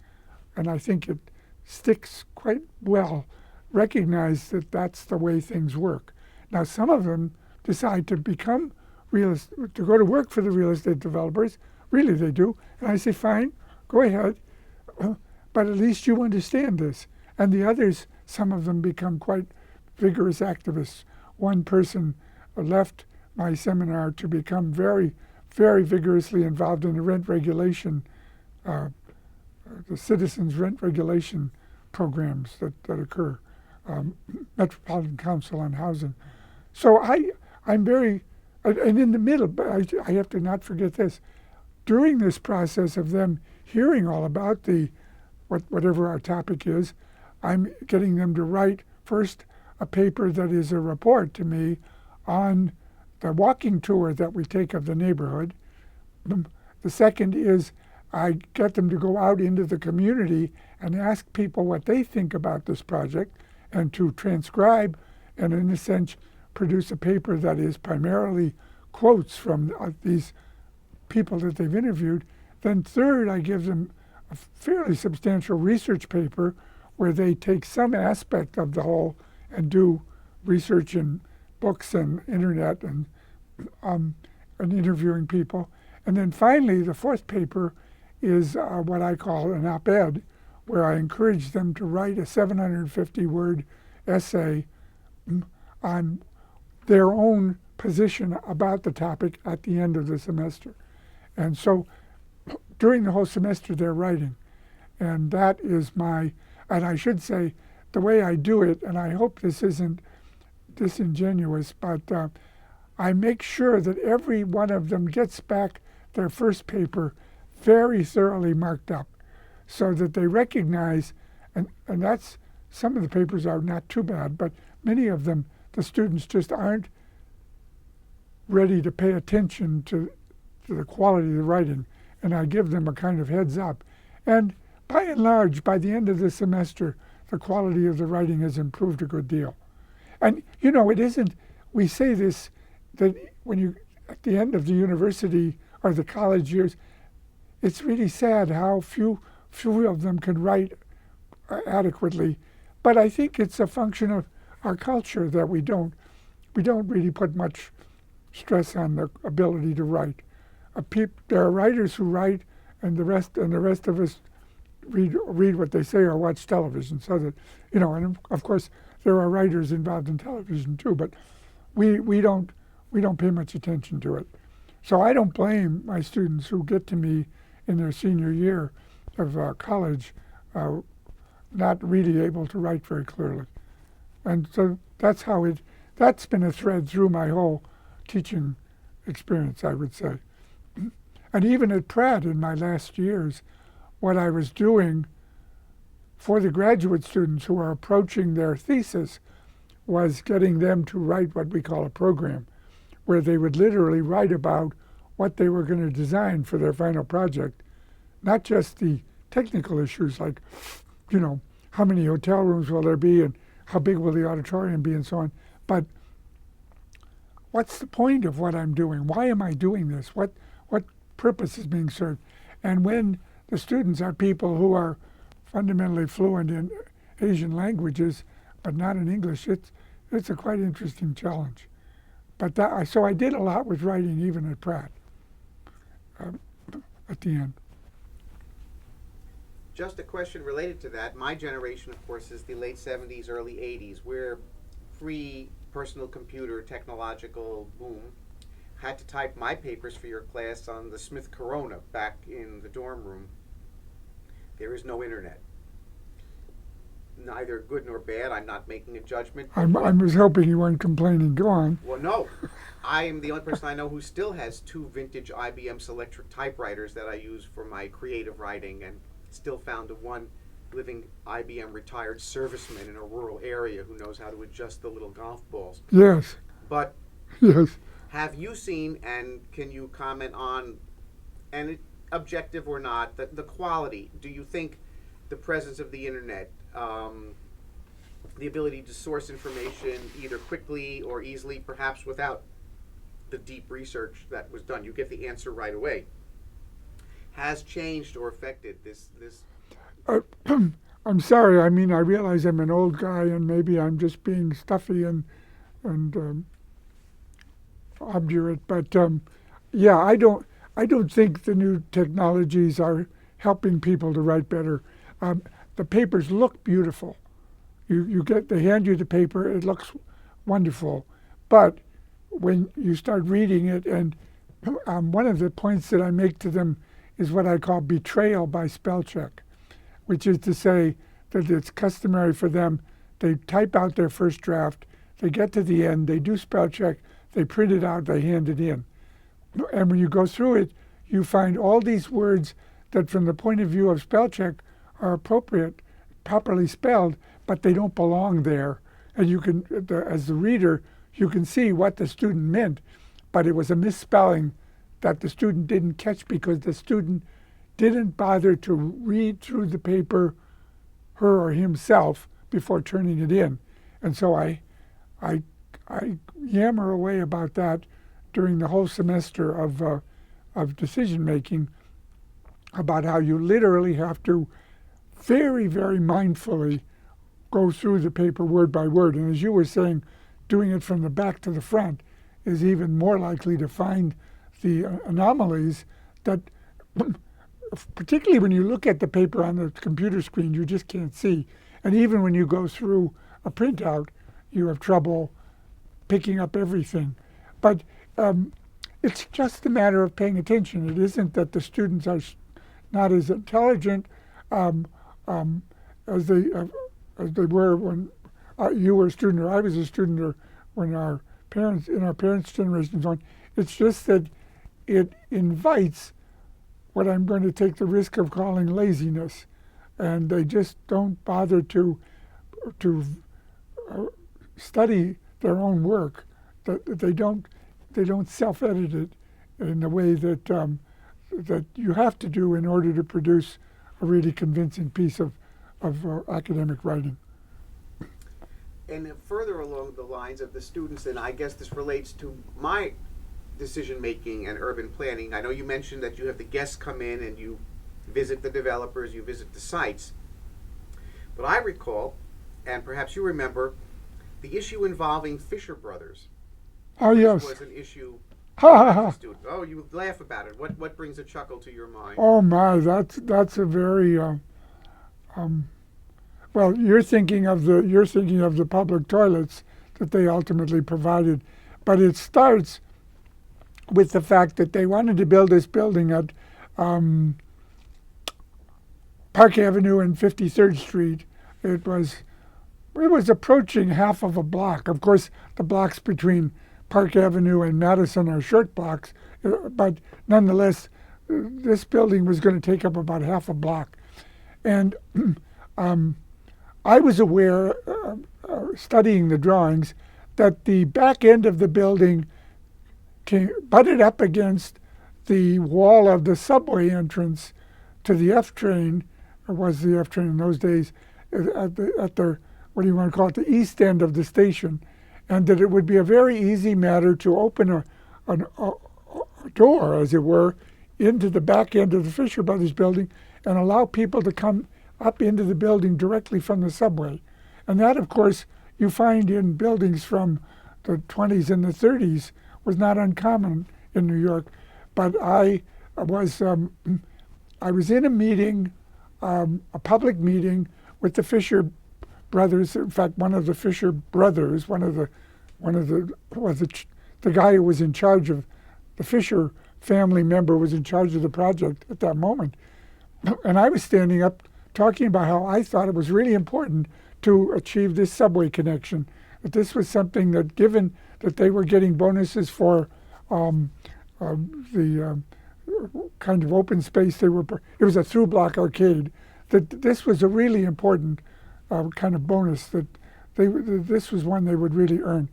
and I think it sticks quite well, recognize that that's the way things work. Now, some of them decide to become to go to work for the real estate developers. Really, they do. And I say, fine, go ahead, but at least you understand this. And the others, some of them become quite vigorous activists. One person left my seminar to become very, very vigorously involved in the rent regulation, the citizens' rent regulation programs that occur, Metropolitan Council on Housing. So I'm very, and in the middle, but I have to not forget this, during this process of them hearing all about whatever our topic is, I'm getting them to write first a paper that is a report to me on the walking tour that we take of the neighborhood. The second is I get them to go out into the community and ask people what they think about this project, and to transcribe and, in a sense, produce a paper that is primarily quotes from these people that they've interviewed. Then third, I give them a fairly substantial research paper where they take some aspect of the whole and do research in books and internet and interviewing people. And then finally, the fourth paper is what I call an op-ed, where I encourage them to write a 750-word essay on their own position about the topic at the end of the semester. And so during the whole semester, they're writing. And that is and I should say, the way I do it, and I hope this isn't disingenuous, but I make sure that every one of them gets back their first paper very thoroughly marked up, so that they recognize, and that's, some of the papers are not too bad, but many of them, the students just aren't ready to pay attention to the quality of the writing, and I give them a kind of heads up. And by and large, by the end of the semester, the quality of the writing has improved a good deal. And, it isn't, we say this, that when you, at the end of the university or the college years, it's really sad how few of them can write adequately. But I think it's a function of our culture that we don't really put much stress on the ability to write. There are writers who write, and the rest of us read what they say or watch television. So that, and of course, there are writers involved in television too, but we don't pay much attention to it. So I don't blame my students who get to me in their senior year of college not really able to write very clearly. And so that's been a thread through my whole teaching experience, I would say. And even at Pratt in my last years, what I was doing for the graduate students who are approaching their thesis was getting them to write what we call a program, where they would literally write about what they were going to design for their final project, not just the technical issues like, how many hotel rooms will there be and how big will the auditorium be and so on, but what's the point of what I'm doing? Why am I doing this? What purpose is being served? And when the students are people who are fundamentally fluent in Asian languages, but not in English, it's a quite interesting challenge. But so I did a lot with writing even at Pratt at the end. Just a question related to that. My generation, of course, is the late 70s, early 80s, where pre-personal computer technological boom had to type my papers for your class on the Smith Corona back in the dorm room. There is no internet. Neither good nor bad. I'm not making a judgment. I was hoping you weren't complaining. Go on. Well, no. I am the only person I know who still has 2 vintage IBM Selectric typewriters that I use for my creative writing, and still found one living IBM retired serviceman in a rural area who knows how to adjust the little golf balls. Yes. But yes. Have you seen, and can you comment on, and objective or not, the quality? Do you think the presence of the internet, the ability to source information either quickly or easily, perhaps without the deep research that was done, you get the answer right away, has changed or affected this? I'm sorry. I mean, I realize I'm an old guy, and maybe I'm just being stuffy and obdurate. But yeah, I don't think the new technologies are helping people to write better. The papers look beautiful. They hand you the paper, it looks wonderful, but when you start reading it, and one of the points that I make to them is what I call betrayal by spell check, which is to say that it's customary for them. They type out their first draft, they get to the end, they do spell check, they print it out, they hand it in. And when you go through it, you find all these words that from the point of view of spell check are appropriate, properly spelled, but they don't belong there. And you can, as the reader, you can see what the student meant, but it was a misspelling that the student didn't catch because the student didn't bother to read through the paper, her or himself, before turning it in. And so I yammer away about that during the whole semester of decision making, about how you literally have to very, very mindfully go through the paper word by word. And as you were saying, doing it from the back to the front is even more likely to find the anomalies that, particularly when you look at the paper on the computer screen, you just can't see. And even when you go through a printout, you have trouble picking up everything. But it's just a matter of paying attention. It isn't that the students are not as intelligent as they were when you were a student or I was a student, or when in our parents' generation and so on. It's just that it invites what I'm going to take the risk of calling laziness, and they just don't bother to study their own work. That they don't self-edit it in the way that that you have to do in order to produce a really convincing piece of academic writing. And further along the lines of the students, and I guess this relates to my decision making and urban planning. I know you mentioned that you have the guests come in and you visit the developers, you visit the sites. But I recall, and perhaps you remember, the issue involving Fisher Brothers. Oh, yes. Was an issue. Student. Oh, you laugh about it. What brings a chuckle to your mind? Oh my, that's a very Well, you're thinking of the public toilets that they ultimately provided, but it starts with the fact that they wanted to build this building at Park Avenue and 53rd Street. It was approaching half of a block. Of course, the blocks between Park Avenue and Madison are short blocks, but nonetheless, this building was going to take up about half a block. And I was aware, studying the drawings, that the back end of the building butted up against the wall of the subway entrance to the F train, or was the F train in those days, at the what do you want to call it, the east end of the station, and that it would be a very easy matter to open a door, as it were, into the back end of the Fisher Brothers building and allow people to come up into the building directly from the subway. And that, of course, you find in buildings from the 20s and the 30s was not uncommon in New York. But I was in a meeting, a public meeting with the Fisher Brothers. In fact, one of the Fisher Brothers, the guy who was in charge of the Fisher family member was in charge of the project at that moment. And I was standing up talking about how I thought it was really important to achieve this subway connection. That this was something that, given that they were getting bonuses for the kind of open space it was a through-block arcade, that this was a really important kind of bonus, that this was one they would really earn.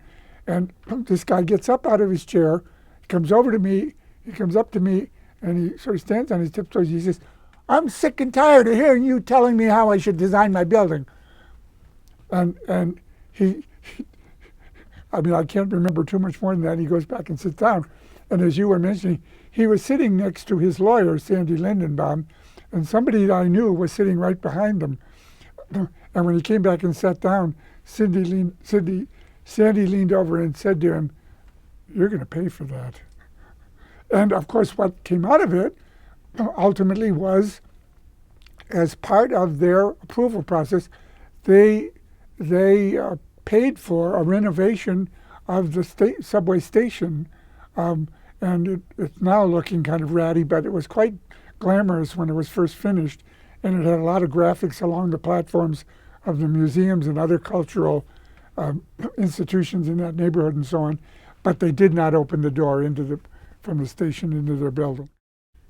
And this guy gets up out of his chair, comes up to me, and he sort of stands on his tiptoes. He says, "I'm sick and tired of hearing you telling me how I should design my building." And he I mean, I can't remember too much more than that. He goes back and sits down. And as you were mentioning, he was sitting next to his lawyer, Sandy Lindenbaum, and somebody that I knew was sitting right behind them. And when he came back and sat down, Sandy leaned over and said to him, "You're going to pay for that." And of course, what came out of it ultimately was, as part of their approval process, they paid for a renovation of the subway station, and it's now looking kind of ratty, but it was quite glamorous when it was first finished, and it had a lot of graphics along the platforms of the museums and other cultural institutions in that neighborhood and so on. But they did not open the door from the station into their building.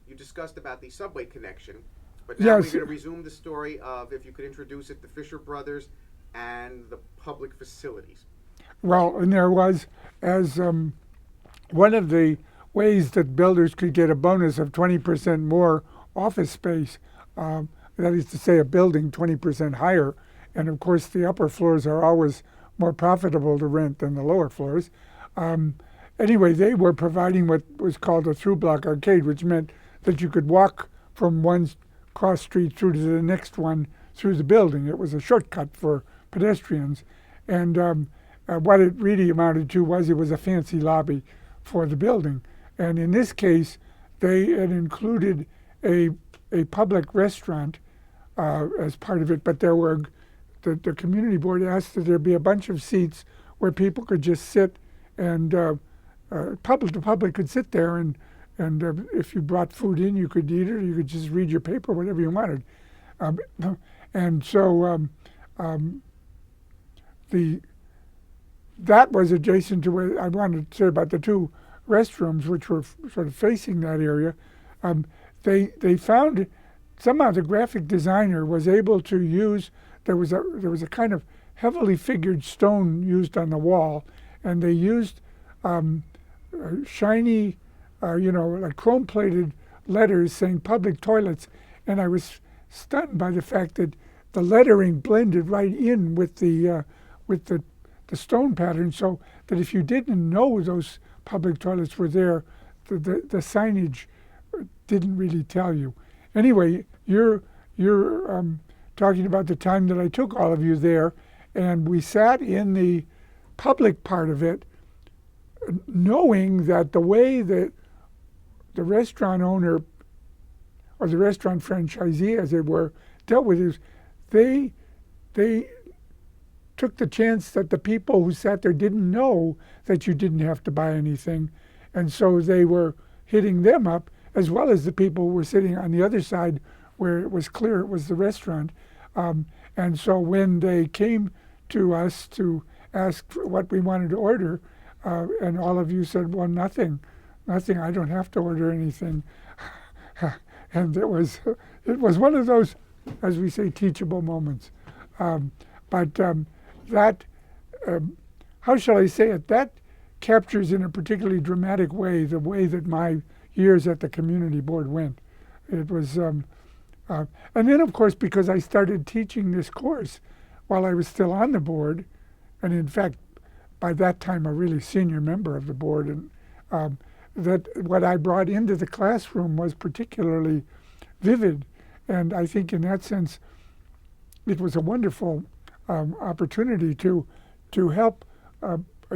You discussed about the subway connection, but now Yes. we're going to resume the story of, if you could introduce it, the Fisher Brothers and the public facilities. Well, and there was, as one of the ways that builders could get a bonus of 20% more office space, that is to say a building 20% higher, and of course the upper floors are always more profitable to rent than the lower floors. Anyway, they were providing what was called a through-block arcade, which meant that you could walk from one cross street through to the next one through the building. It was a shortcut for pedestrians. And what it really amounted to was, it was a fancy lobby for the building. And in this case, they had included a public restaurant as part of it, but there were, the community board asked that there be a bunch of seats where people could just sit, and the public could sit there, and if you brought food in, you could eat it, or you could just read your paper, whatever you wanted. And so that was adjacent to where I wanted to say about the two restrooms, which were sort of facing that area. They found somehow the graphic designer was able to use, there was a kind of heavily figured stone used on the wall, and they used shiny, like chrome-plated letters saying public toilets, and I was stunned by the fact that the lettering blended right in with the stone pattern, so that if you didn't know those public toilets were there, the signage didn't really tell you. Anyway, you're talking about the time that I took all of you there, and we sat in the public part of it, knowing that the way that the restaurant owner, or the restaurant franchisee, as it were, dealt with it, they they took the chance that the people who sat there didn't know that you didn't have to buy anything, and so they were hitting them up as well as the people who were sitting on the other side where it was clear it was the restaurant. And so when they came to us to ask what we wanted to order, and all of you said, well, nothing, I don't have to order anything. And it was one of those, as we say, teachable moments. That, how shall I say it, that captures in a particularly dramatic way the way that my years at the community board went. It was, and then of course, because I started teaching this course while I was still on the board, and in fact, by that time a really senior member of the board, and that what I brought into the classroom was particularly vivid. And I think in that sense, it was a wonderful opportunity to help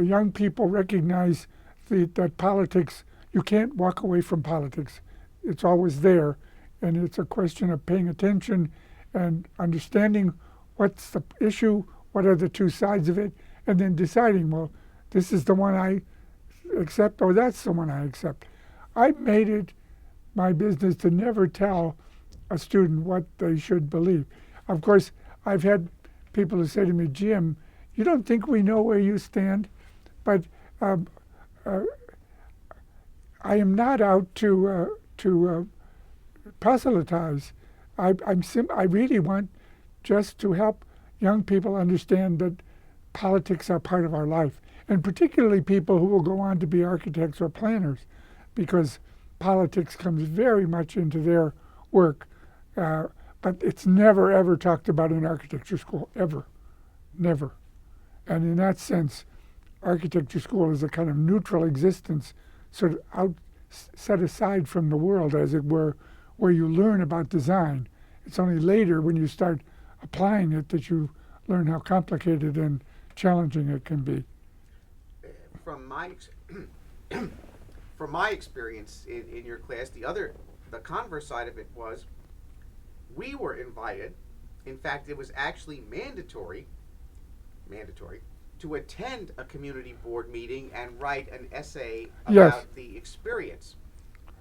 young people recognize that politics, you can't walk away from politics. It's always there. And it's a question of paying attention and understanding what's the issue, what are the two sides of it, and then deciding, well, this is the one I accept, or that's the one I accept. I made it my business to never tell a student what they should believe. Of course, I've had people who say to me, Jim, you don't think we know where you stand? But I am not out to proselytize. I really want just to help young people understand that politics are part of our life, and particularly people who will go on to be architects or planners, because politics comes very much into their work. But it's never, ever talked about in architecture school, ever. Never. And in that sense, architecture school is a kind of neutral existence, sort of set aside from the world, as it were, where you learn about design. It's only later when you start applying it that you learn how complicated and challenging it can be. From my experience in your class, the converse side of it was we were invited. In fact, it was actually mandatory to attend a community board meeting and write an essay about Yes. the experience.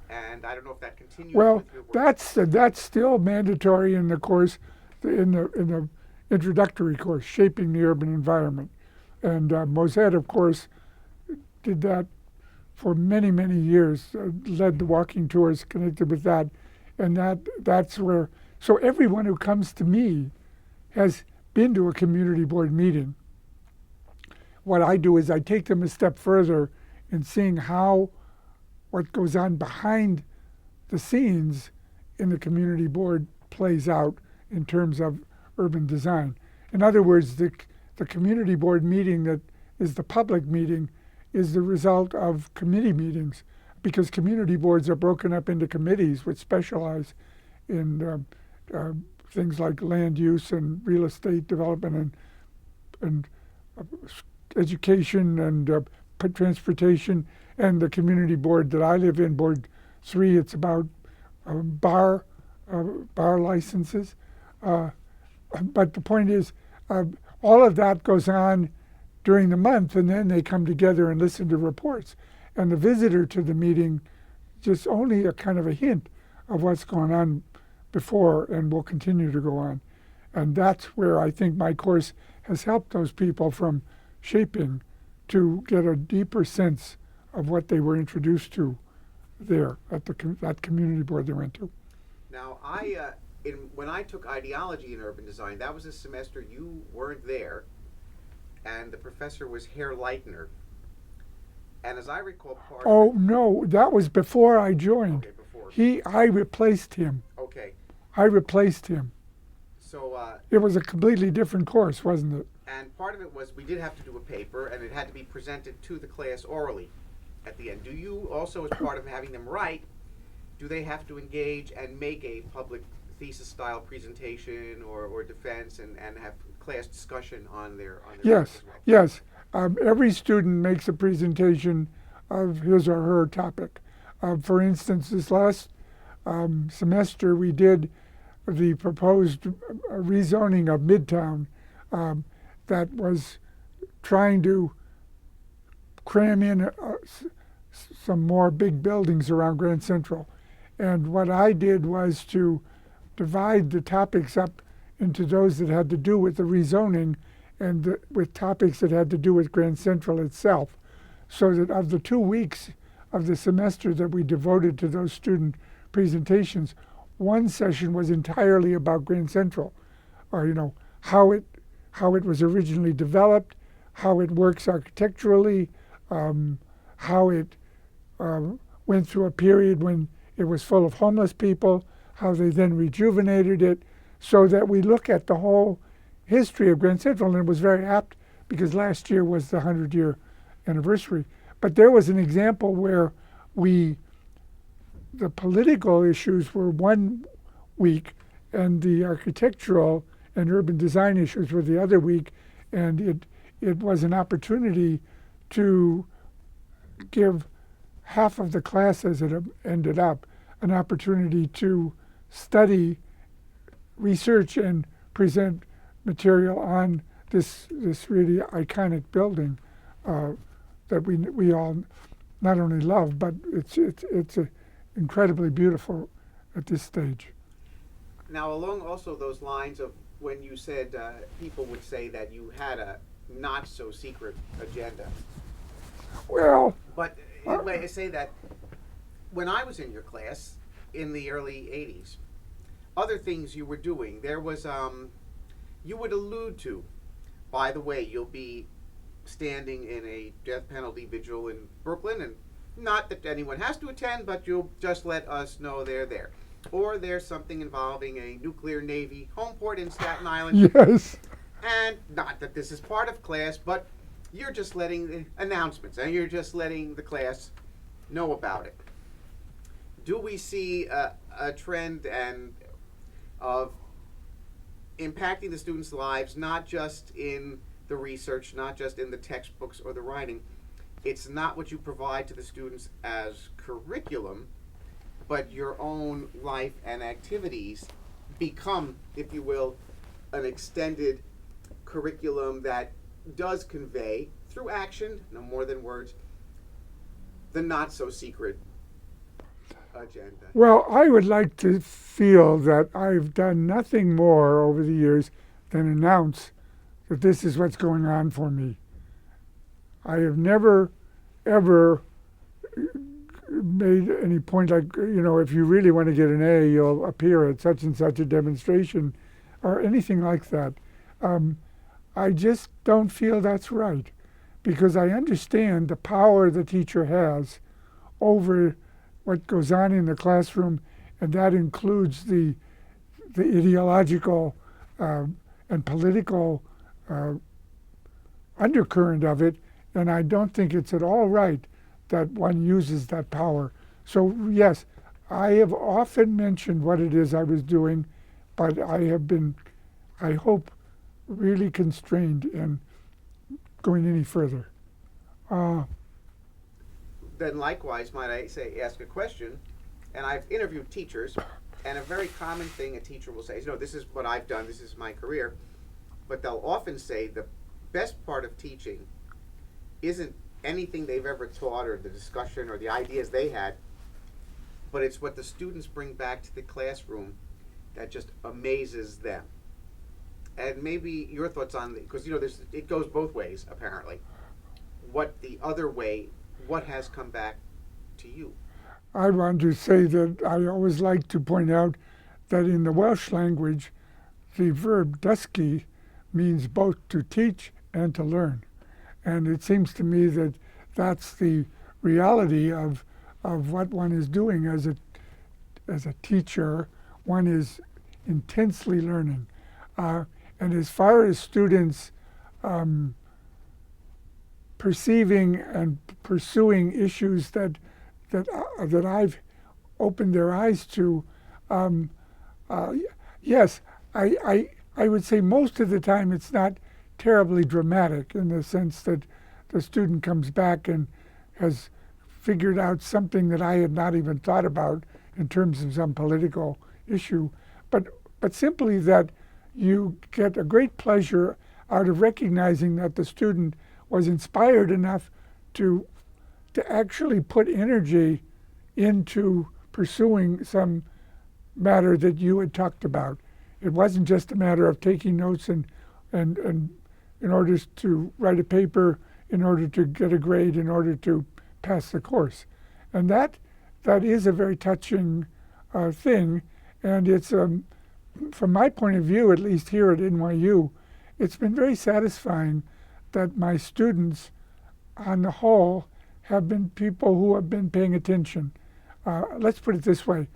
And I don't know if that continues. Well, with your work. that's still mandatory in the course, in the introductory course, Shaping the Urban Environment. And Mosette, of course, did that for many, many years, led the walking tours connected with that. And that's where, so everyone who comes to me has been to a community board meeting. What I do is I take them a step further in seeing what goes on behind the scenes in the community board plays out in terms of urban design. In other words, the community board meeting that is the public meeting is the result of committee meetings, because community boards are broken up into committees which specialize in things like land use and real estate development and education and transportation. And the community board that I live in, Board 3, it's about bar licenses. But the point is, all of that goes on during the month, and then they come together and listen to reports. And the visitor to the meeting just only a kind of a hint of what's going on before and will continue to go on. And that's where I think my course has helped those people from shaping to get a deeper sense of what they were introduced to there at that community board they went to. Now, when I took ideology in urban design, that was a semester you weren't there, and the professor was Herr Leitner. And as I recall, No, that was before I joined. Okay, before. I replaced him. Okay. I replaced him. So it was a completely different course, wasn't it? And part of it was we did have to do a paper, and it had to be presented to the class orally at the end. Do you also, as part of having them write, do they have to engage and make a public thesis-style presentation or defense and have class discussion on their Yes, as well? yes. Every student makes a presentation of his or her topic. For instance, this last semester we did the proposed rezoning of Midtown that was trying to cram in some more big buildings around Grand Central. And what I did was to divide the topics up into those that had to do with the rezoning and with topics that had to do with Grand Central itself. So that of the 2 weeks of the semester that we devoted to those student presentations, one session was entirely about Grand Central, or how it was originally developed, how it works architecturally, how it went through a period when it was full of homeless people, how they then rejuvenated it, so that we look at the whole history of Grand Central. And it was very apt because last year was the 100-year anniversary. But there was an example where the political issues were 1 week and the architectural and urban design issues were the other week, and it was an opportunity to give half of the class, as it ended up, an opportunity to study, research, and present material on this really iconic building that we all not only love, but it's incredibly beautiful at this stage. Now, along also those lines of when you said people would say that you had a not so secret agenda. Well, but I say that when I was in your class in the early 80s, other things you were doing, there was you would allude to, by the way, you'll be standing in a death penalty vigil in Brooklyn, and not that anyone has to attend, but you'll just let us know they're there. Or there's something involving a nuclear Navy home port in Staten Island. Yes. And not that this is part of class, but you're just letting the announcements, and you're just letting the class know about it. Do we see a trend of impacting the students' lives, not just in the research, not just in the textbooks or the writing? It's not what you provide to the students as curriculum, but your own life and activities become, if you will, an extended curriculum that does convey, through action, no more than words, the not-so-secret agenda. Well, I would like to feel that I've done nothing more over the years than announce that this is what's going on for me. I have never, ever made any point like, if you really want to get an A, you'll appear at such and such a demonstration or anything like that. I just don't feel that's right, because I understand the power the teacher has over what goes on in the classroom, and that includes the ideological and political undercurrent of it, and I don't think it's at all right that one uses that power. So yes, I have often mentioned what it is I was doing, but I have been, I hope, really constrained in going any further. Then likewise, might I say, ask a question, and I've interviewed teachers, and a very common thing a teacher will say is, this is what I've done, this is my career, but they'll often say the best part of teaching isn't anything they've ever taught or the discussion or the ideas they had, but it's what the students bring back to the classroom that just amazes them. And maybe your thoughts on, because it goes both ways apparently. What the other way, what has come back to you? I want to say that I always like to point out that in the Welsh language, the verb dysgu means both to teach and to learn. And it seems to me that that's the reality of what one is doing as a teacher. One is intensely learning. And as far as students perceiving and pursuing issues that I've opened their eyes to, yes, I would say most of the time it's not terribly dramatic, in the sense that the student comes back and has figured out something that I had not even thought about in terms of some political issue, but simply that you get a great pleasure out of recognizing that the student was inspired enough to actually put energy into pursuing some matter that you had talked about. It wasn't just a matter of taking notes and in order to write a paper, in order to get a grade, in order to pass the course. And that is a very touching thing. And it's, from my point of view, at least here at NYU, it's been very satisfying that my students, on the whole, have been people who have been paying attention. Let's put it this way.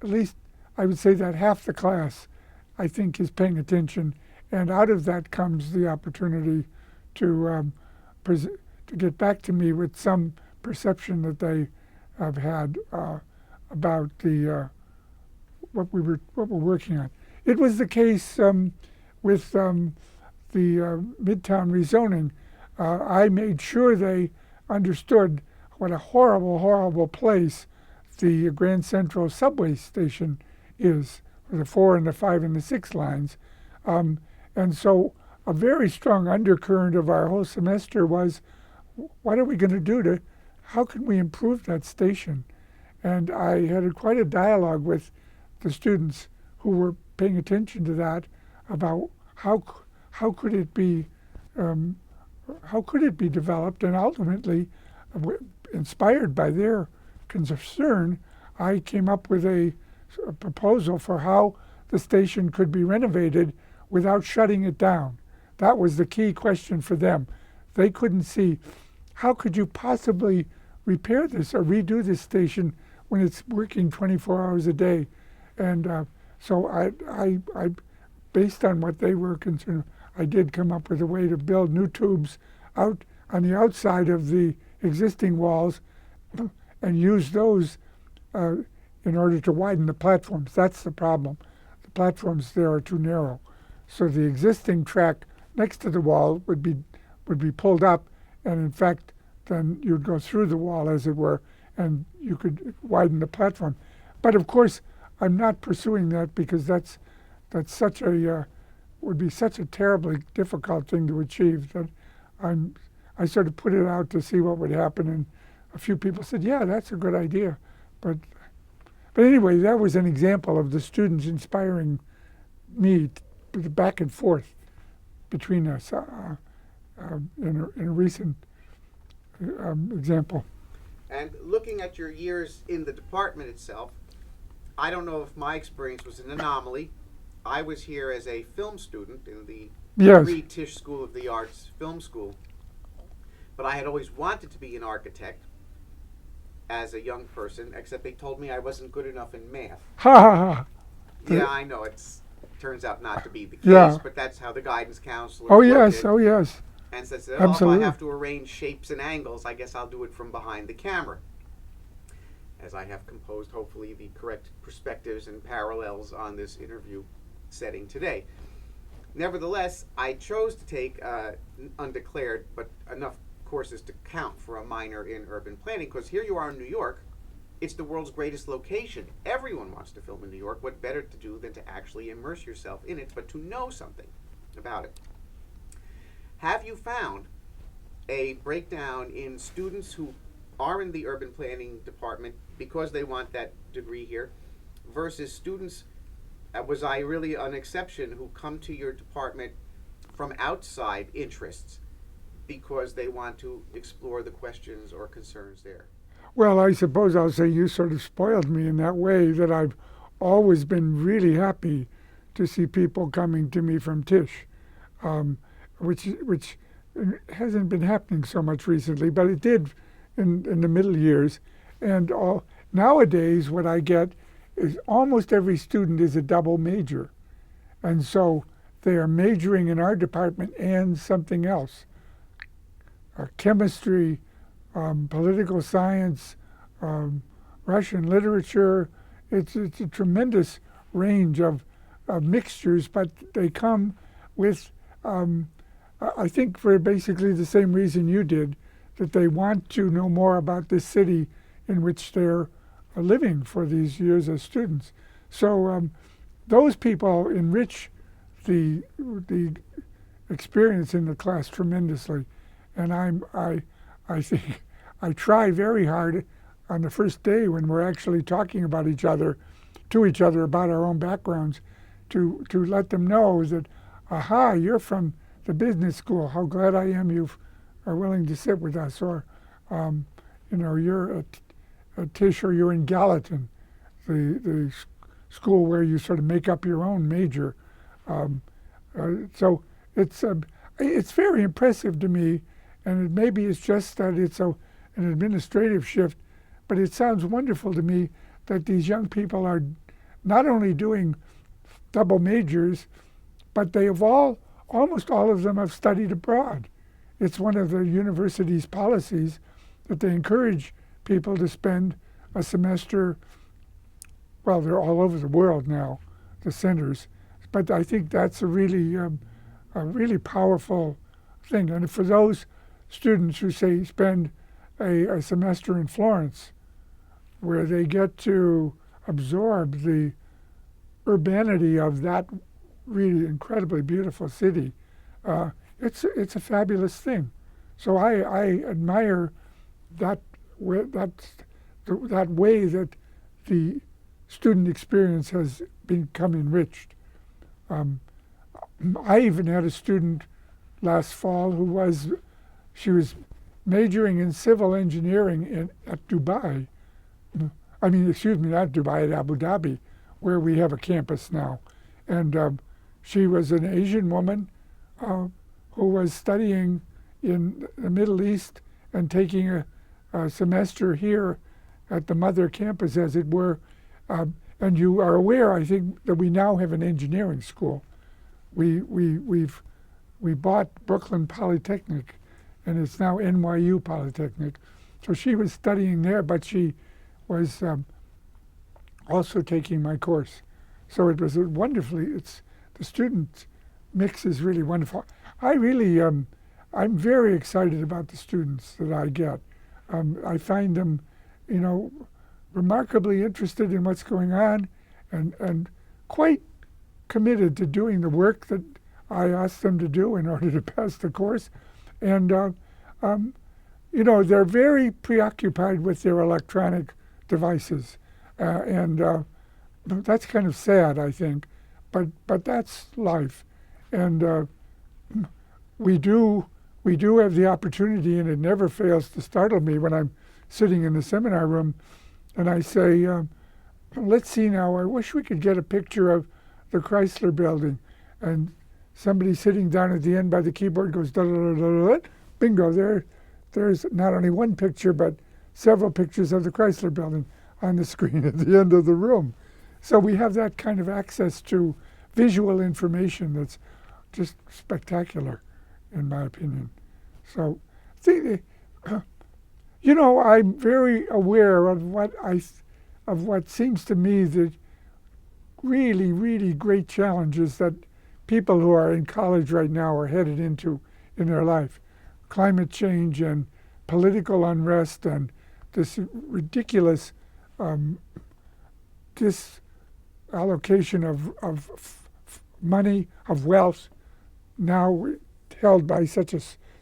At least I would say that half the class, I think, is paying attention. And out of that comes the opportunity to get back to me with some perception that they have had about the what we're working on. It was the case with the Midtown rezoning. I made sure they understood what a horrible, horrible place the Grand Central subway station is, for the 4 and the 5 and the 6 lines. And so a very strong undercurrent of our whole semester was, what are we going to do how can we improve that station? And I had quite a dialogue with the students who were paying attention to that about how could it be developed, and ultimately, inspired by their concern, I came up with a proposal for how the station could be renovated without shutting it down. That was the key question for them. They couldn't see, how could you possibly repair this or redo this station when it's working 24 hours a day? And so I, based on what they were concerned, I did come up with a way to build new tubes out on the outside of the existing walls and use those in order to widen the platforms. That's the problem. The platforms there are too narrow. So the existing track next to the wall would be pulled up, and in fact, then you'd go through the wall, as it were, and you could widen the platform. But of course, I'm not pursuing that because that's such a would be such a terribly difficult thing to achieve that I sort of put it out to see what would happen, and a few people said, "Yeah, that's a good idea," but anyway, that was an example of the students inspiring me back and forth between us in a recent example. And looking at your years in the department itself, I don't know if my experience was an anomaly. I was here as a film student in the Reed Tisch School of the Arts Film School, but I had always wanted to be an architect as a young person, except they told me I wasn't good enough in math. Ha ha ha. Yeah, I know, turns out not to be the case, but that's how the guidance counselor Oh yes. And said, if Absolutely. I have to arrange shapes and angles, I guess I'll do it from behind the camera, as I have composed, hopefully, the correct perspectives and parallels on this interview setting today. Nevertheless, I chose to take undeclared, but enough courses to count for a minor in urban planning, because here you are in New York. It's the world's greatest location. Everyone wants to film in New York. What better to do than to actually immerse yourself in it, but to know something about it? Have you found a breakdown in students who are in the urban planning department because they want that degree here versus students, was I really an exception, who come to your department from outside interests because they want to explore the questions or concerns there? Well, I suppose I'll say you sort of spoiled me in that way, that I've always been really happy to see people coming to me from Tisch, which hasn't been happening so much recently, but it did in the middle years. And nowadays, what I get is almost every student is a double major. And so they are majoring in our department and something else. Chemistry, political science, Russian literature. It's a tremendous range of mixtures, but they come with, I think, for basically the same reason you did, that they want to know more about this city in which they're living for these years as students. So those people enrich the experience in the class tremendously. And I think I try very hard on the first day when we're actually talking about to each other about our own backgrounds, to let them know that, aha, you're from the business school. How glad I am you are willing to sit with us. Or, you're at Tisch, or you're in Gallatin, the school where you sort of make up your own major. So it's very impressive to me, and maybe it's just that it's an administrative shift, but it sounds wonderful to me that these young people are not only doing double majors, but they have almost all of them have studied abroad. It's one of the university's policies that they encourage people to spend a semester. Well, they're all over the world now, the centers, but I think that's a really powerful thing. And for those students who say spend a semester in Florence, where they get to absorb the urbanity of that really incredibly beautiful city, it's a fabulous thing. So I admire that way that the student experience has become enriched. I even had a student last fall who was majoring in civil engineering at Dubai. I mean, excuse me, not Dubai, at Abu Dhabi, where we have a campus now. And she was an Asian woman who was studying in the Middle East and taking a semester here at the mother campus, as it were. And you are aware, I think, that we now have an engineering school. We bought Brooklyn Polytechnic, and it's now NYU Polytechnic. So she was studying there, but she was also taking my course. So it was the student mix is really wonderful. I'm very excited about the students that I get. I find them, remarkably interested in what's going on, and quite committed to doing the work that I asked them to do in order to pass the course. And they're very preoccupied with their electronic devices, and that's kind of sad, I think, but that's life. And we do have the opportunity, and it never fails to startle me when I'm sitting in the seminar room and I say, let's see now, I wish we could get a picture of the Chrysler building. And somebody sitting down at the end by the keyboard goes, da, da, da, da, da, bingo, there's not only one picture, but several pictures of the Chrysler building on the screen at the end of the room. So we have that kind of access to visual information that's just spectacular, in my opinion. So, I'm very aware of what seems to me the really, really great challenges that people who are in college right now are headed into in their life. Climate change and political unrest and this ridiculous disallocation of money, of wealth, now held by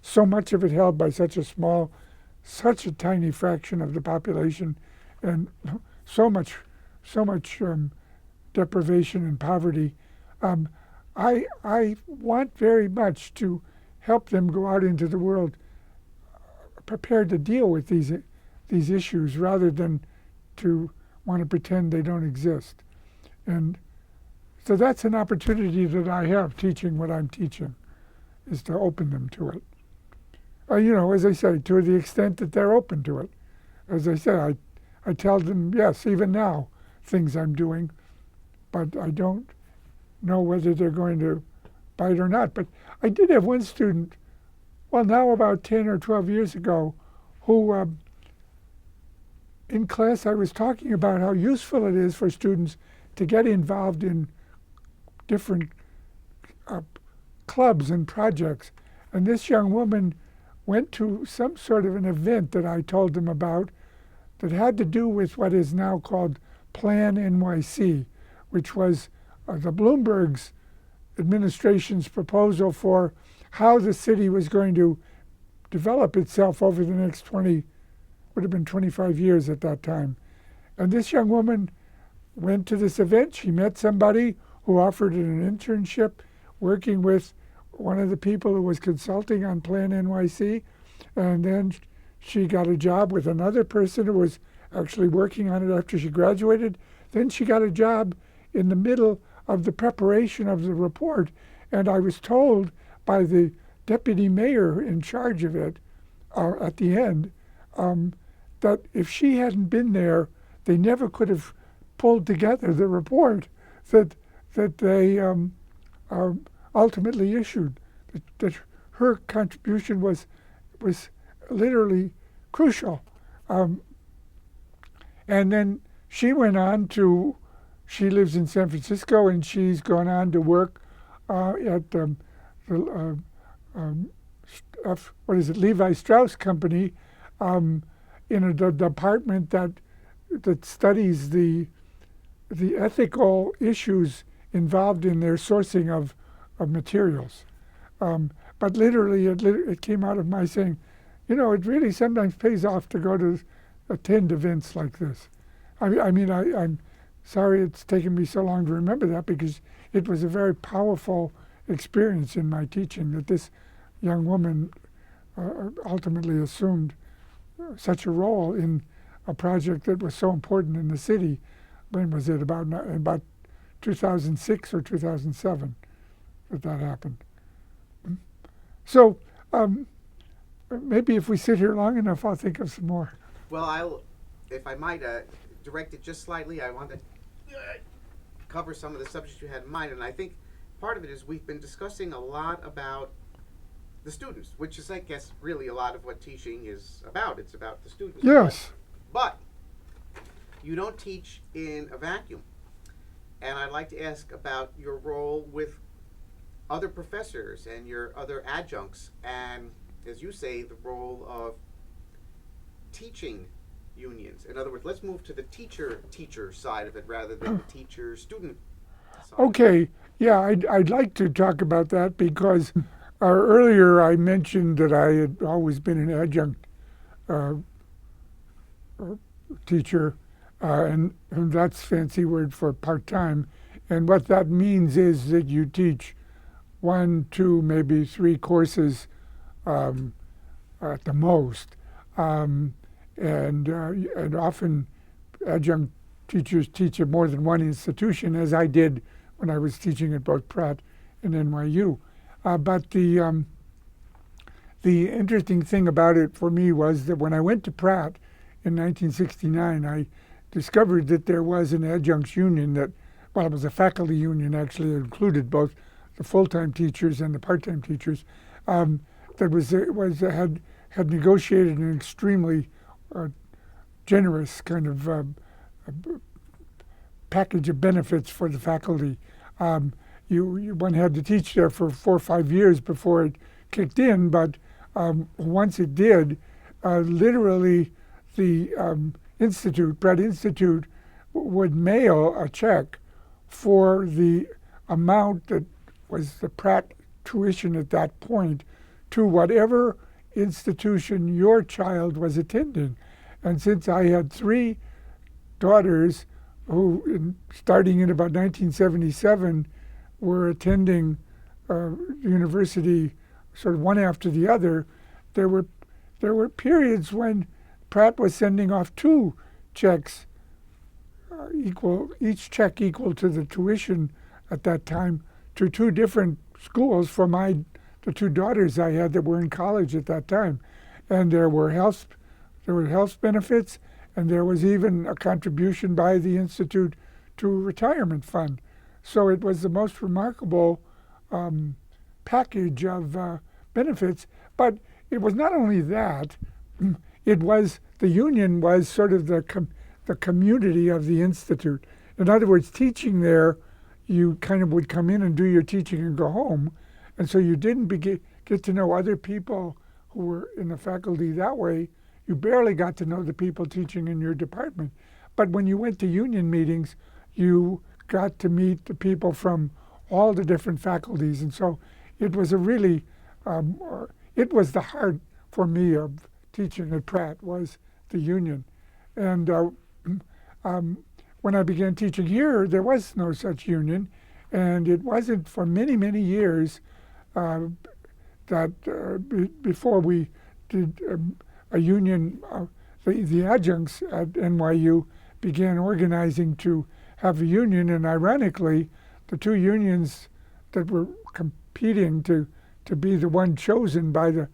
so much of it held by such a tiny fraction of the population, and so much deprivation and poverty. I want very much to help them go out into the world prepared to deal with these issues, rather than to want to pretend they don't exist. And so that's an opportunity that I have teaching what I'm teaching, is to open them to it. As I say, to the extent that they're open to it. As I say, I tell them, yes, even now, things I'm doing, but I don't know whether they're going to bite or not. But I did have one student, now about 10 or 12 years ago, who in class I was talking about how useful it is for students to get involved in different clubs and projects. And this young woman went to some sort of an event that I told them about that had to do with what is now called Plan NYC, which was the Bloomberg's administration's proposal for how the city was going to develop itself over the next 20, would have been 25 years at that time. And this young woman went to this event. She met somebody who offered an internship working with one of the people who was consulting on Plan NYC. And then she got a job with another person who was actually working on it after she graduated. Then she got a job in the middle of the preparation of the report. And I was told by the deputy mayor in charge of it at the end that if she hadn't been there, they never could have pulled together the report that they ultimately issued. That her contribution was literally crucial. And then she went on to, she lives in San Francisco, and she's gone on to work at the Levi Strauss Company in a department that studies the ethical issues involved in their sourcing of materials. But literally, it came out of my saying, it really sometimes pays off to go to attend events like this. I'm sorry it's taken me so long to remember that, because it was a very powerful experience in my teaching that this young woman ultimately assumed such a role in a project that was so important in the city. When was it? About 2006 or 2007 that happened. So maybe if we sit here long enough, I'll think of some more. Well, if I might direct it just slightly, I want to cover some of the subjects you had in mind, and I think part of it is we've been discussing a lot about the students, which is, I guess, really a lot of what teaching is about. It's about the students. Yes. But you don't teach in a vacuum. And I'd like to ask about your role with other professors and your other adjuncts, and, as you say, the role of teaching unions. In other words, let's move to the teacher side of it rather than the teacher-student side. Okay. Yeah, I'd like to talk about that, because earlier I mentioned that I had always been an adjunct teacher, and that's a fancy word for part-time. And what that means is that you teach 1, 2, maybe 3 courses at the most. And often adjunct teachers teach at more than one institution, as I did when I was teaching at both Pratt and NYU. But the interesting thing about it for me was that when I went to Pratt in 1969, I discovered that there was an adjuncts union it was a faculty union actually that included both the full-time teachers and the part-time teachers, that had negotiated an extremely generous kind of package of benefits for the faculty. One had to teach there for 4 or 5 years before it kicked in, but once it did, literally the Pratt Institute would mail a check for the amount that was the Pratt tuition at that point to whatever institution your child was attending. And since I had 3 daughters who, starting in about 1977, were attending university sort of one after the other, there were periods when Pratt was sending off 2 checks each check equal to the tuition at that time to 2 different schools for the 2 daughters I had that were in college at that time. And there were health benefits, and there was even a contribution by the Institute to a retirement fund. So it was the most remarkable package of benefits. But it was not only that, the union was sort of the community of the Institute. In other words, teaching there, you kind of would come in and do your teaching and go home. And so you didn't get to know other people who were in the faculty that way. You barely got to know the people teaching in your department. But when you went to union meetings, you got to meet the people from all the different faculties. And so it was a really it was the heart for me of teaching at Pratt was the union. And when I began teaching here, there was no such union, and it wasn't for many, many years before we did a union. The adjuncts at NYU began organizing to have a union, and ironically, the two unions that were competing to be the one chosen by the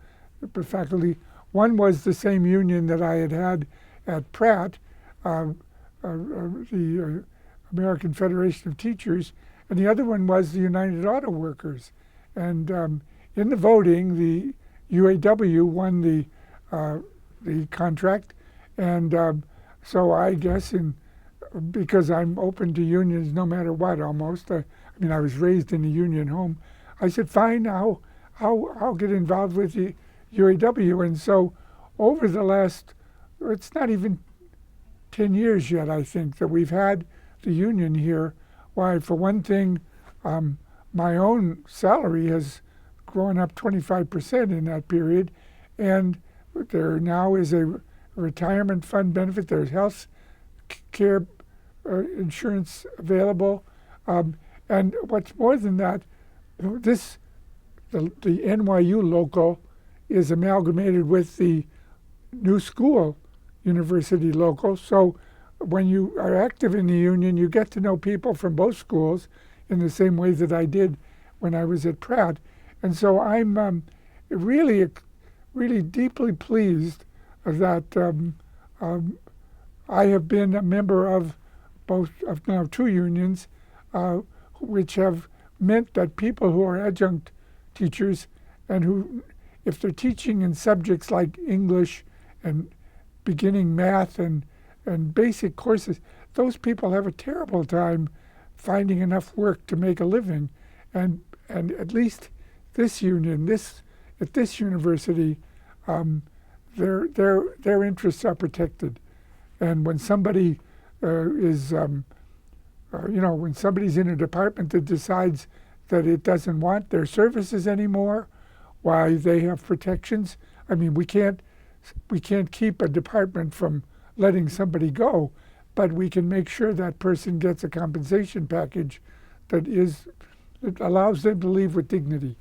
faculty, one was the same union that I had at Pratt, the American Federation of Teachers, and the other one was the United Auto Workers. And in the voting, the UAW won the contract, and so I guess because I'm open to unions no matter what almost. I mean, I was raised in a union home. I said, fine, I'll get involved with the UAW. And so over the last, it's not even 10 years yet, I think, that we've had the union here. Why, for one thing, my own salary has grown up 25% in that period. And there now is a retirement fund benefit. There's health care insurance available. And what's more than that, the NYU local is amalgamated with the New School University local. So when you are active in the union, you get to know people from both schools in the same way that I did when I was at Pratt. And so I'm really deeply pleased that I have been a member of now two unions, which have meant that people who are adjunct teachers and who, if they're teaching in subjects like English and beginning math and basic courses, those people have a terrible time finding enough work to make a living. And at least this union, at this university, their interests are protected. And when somebody when somebody's in a department that decides that it doesn't want their services anymore, why they have protections. I mean, we can't keep a department from letting somebody go, but we can make sure that person gets a compensation package that allows them to leave with dignity.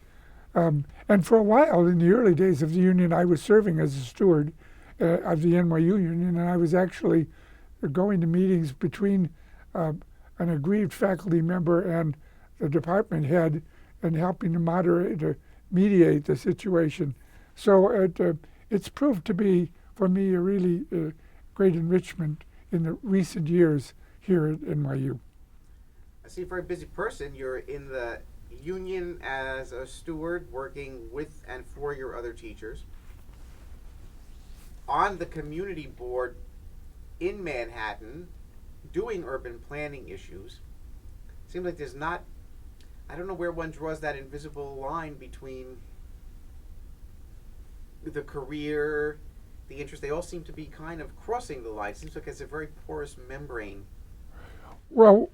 And for a while, in the early days of the union, I was serving as a steward of the NYU union, and I was actually going to meetings between an aggrieved faculty member and the department head and helping to mediate the situation. So it's proved to be, for me, a really great enrichment in the recent years here at NYU. I see, for a busy person, you're in the union as a steward, working with and for your other teachers. On the community board in Manhattan, doing urban planning issues. Seems like there's not, I don't know where one draws that invisible line between the career, the interest. They all seem to be kind of crossing the line. It seems like it's a very porous membrane. Well,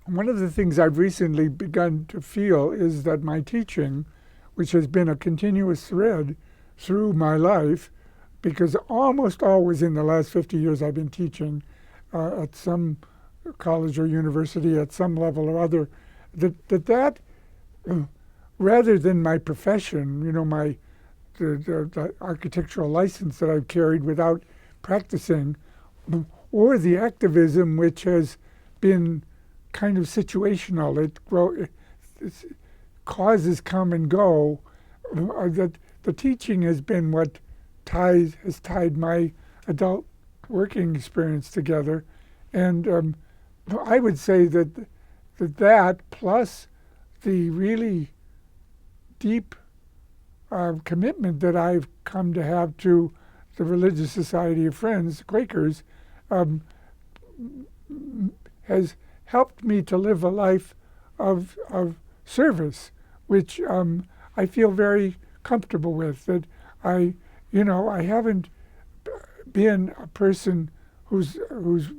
one of the things I've recently begun to feel is that my teaching, which has been a continuous thread through my life, because almost always in the last 50 years I've been teaching at some college or university at some level or other, that rather than my profession, the architectural license that I've carried without practicing, or the activism which has been kind of situational. Causes come and go. That the teaching has been what has tied my adult working experience together, and I would say that plus the really deep commitment that I've come to have to the Religious Society of Friends, Quakers, has helped me to live a life of service, which I feel very comfortable with. That I haven't been a person who's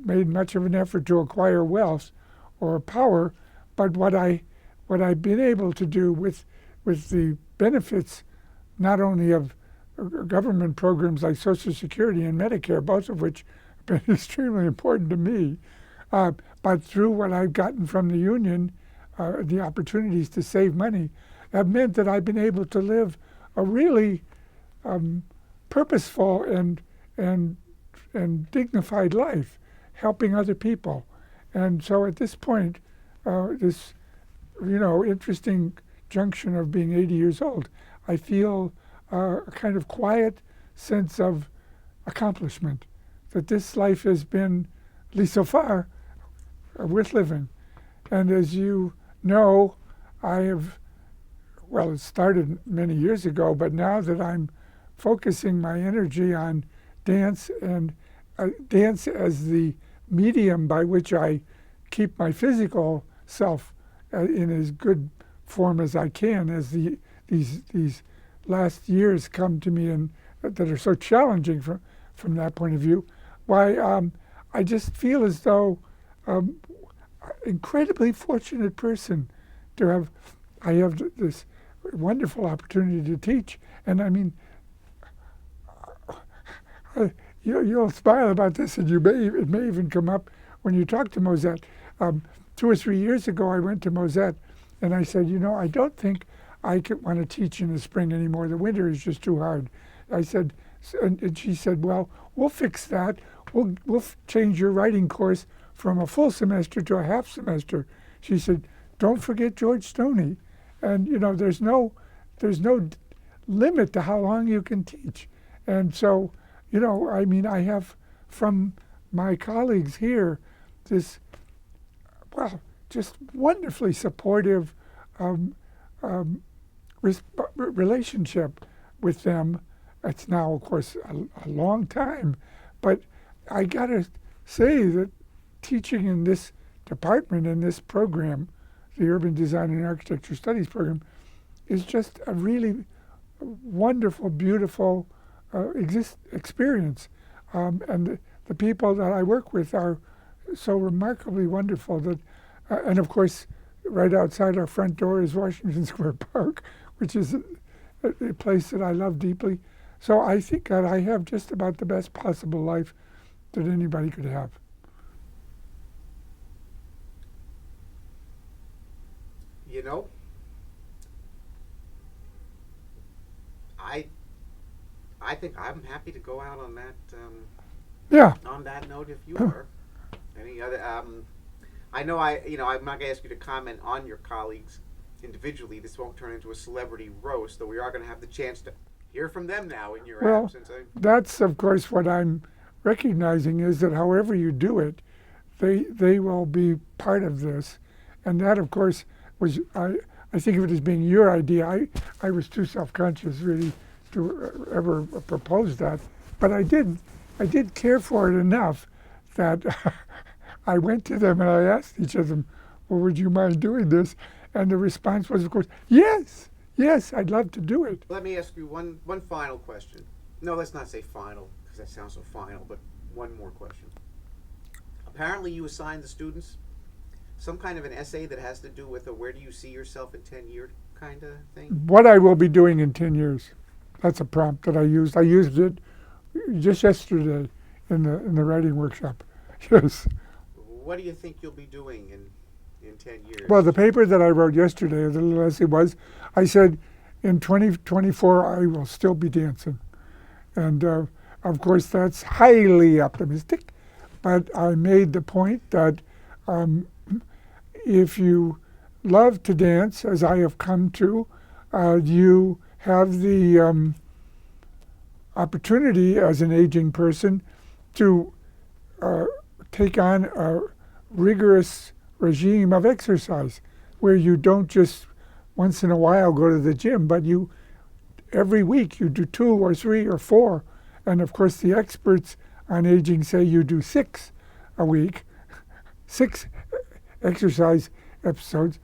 made much of an effort to acquire wealth or power, but what I've been able to do with the benefits not only of government programs like Social Security and Medicare, both of which have been extremely important to me, but through what I've gotten from the union, the opportunities to save money, have meant that I've been able to live a really purposeful and dignified life, helping other people. And so at this point, this interesting junction of being 80 years old, I feel a kind of quiet sense of accomplishment, that this life has been, at least so far, worth living. And as you know, it started many years ago, but now that I'm focusing my energy on dance and dance as the medium by which I keep my physical self in as good form as I can, as these last years come to me and that are so challenging from that point of view, I just feel as though incredibly fortunate person to have. I have this wonderful opportunity to teach, and I mean, you'll smile about this, and it may even come up when you talk to Mosette. 2 or 3 years ago, I went to Mosette, and I said, I don't think I want to teach in the spring anymore. The winter is just too hard. I said, and she said, well, we'll fix that. We'll change your writing course from a full semester to a half semester. She said, don't forget George Stoney. And, there's no limit to how long you can teach. And so, I have from my colleagues here this, just wonderfully supportive relationship with them. It's now, of course, a long time, but I gotta say that teaching in this department, in this program, the Urban Design and Architecture Studies program, is just a really wonderful, beautiful experience. And the people that I work with are so remarkably wonderful that, and of course, right outside our front door is Washington Square Park, which is a place that I love deeply. So I think that I have just about the best possible life that anybody could have. I think I'm happy to go out on that. Yeah. On that note, if you are, any other? I know I'm not going to ask you to comment on your colleagues individually. This won't turn into a celebrity roast, though we are going to have the chance to hear from them now in your absence. That's of course what I'm recognizing, is that however you do it, they will be part of this, and that of course was I think of it as being your idea. I was too self-conscious really to ever propose that, but I did care for it enough that I went to them and I asked each of them, well, would you mind doing this? And the response was, of course, yes, I'd love to do it. Let me ask you one final question. No, let's not say final, because that sounds so final, but one more question. Apparently you assigned the students some kind of an essay that has to do with a where do you see yourself in 10 years kind of thing? What I will be doing in 10 years. That's a prompt that I used. I used it just yesterday in the writing workshop. Yes. What do you think you'll be doing in 10 years? Well, the paper that I wrote yesterday, the little essay was, I said, in 2024, I will still be dancing. And of course, that's highly optimistic. But I made the point that if you love to dance, as I have come to, you have the opportunity as an aging person to take on a rigorous regime of exercise where you don't just once in a while go to the gym, but every week you do 2 or 3 or 4. And of course the experts on aging say you do 6 a week, 6 exercise episodes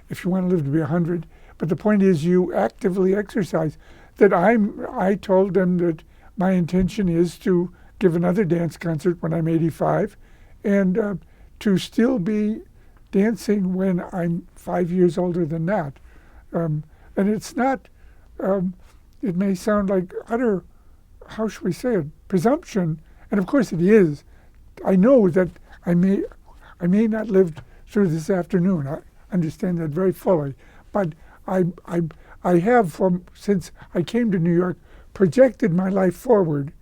if you want to live to be 100. But the point is you actively exercise. That I told them that my intention is to give another dance concert when I'm 85 and to still be dancing when I'm 5 years older than that. and it's not. It may sound like utter, how should we say it, presumption, and of course it is. I know that I may not live through this afternoon. I understand that very fully, but I have, since I came to New York, projected my life forward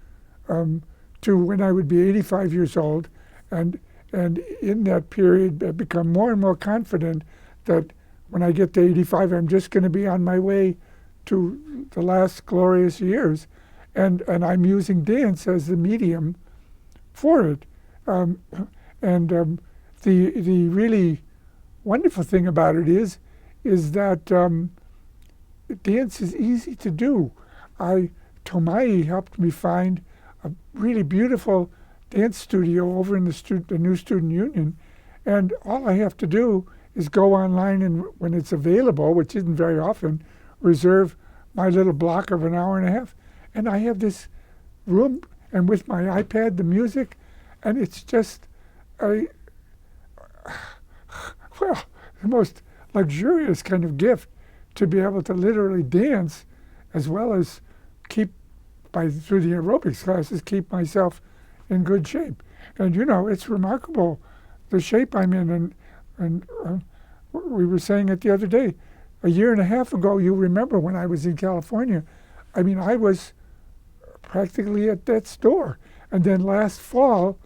to when I would be 85 years old, and in that period, I've become more and more confident that when I get to 85, I'm just going to be on my way to the last glorious years, and I'm using dance as the medium for it. The really wonderful thing about it is that dance is easy to do. Thomai helped me find a really beautiful dance studio over in the new Student Union, and all I have to do is go online and, when it's available, which isn't very often, reserve my little block of an hour and a half, and I have this room, and with my iPad, the music, and it's just the most luxurious kind of gift to be able to literally dance as well as through the aerobics classes, keep myself in good shape. And it's remarkable the shape I'm in. And we were saying it the other day, a year and a half ago, you remember when I was in California, I was practically at death's door. And then last fall,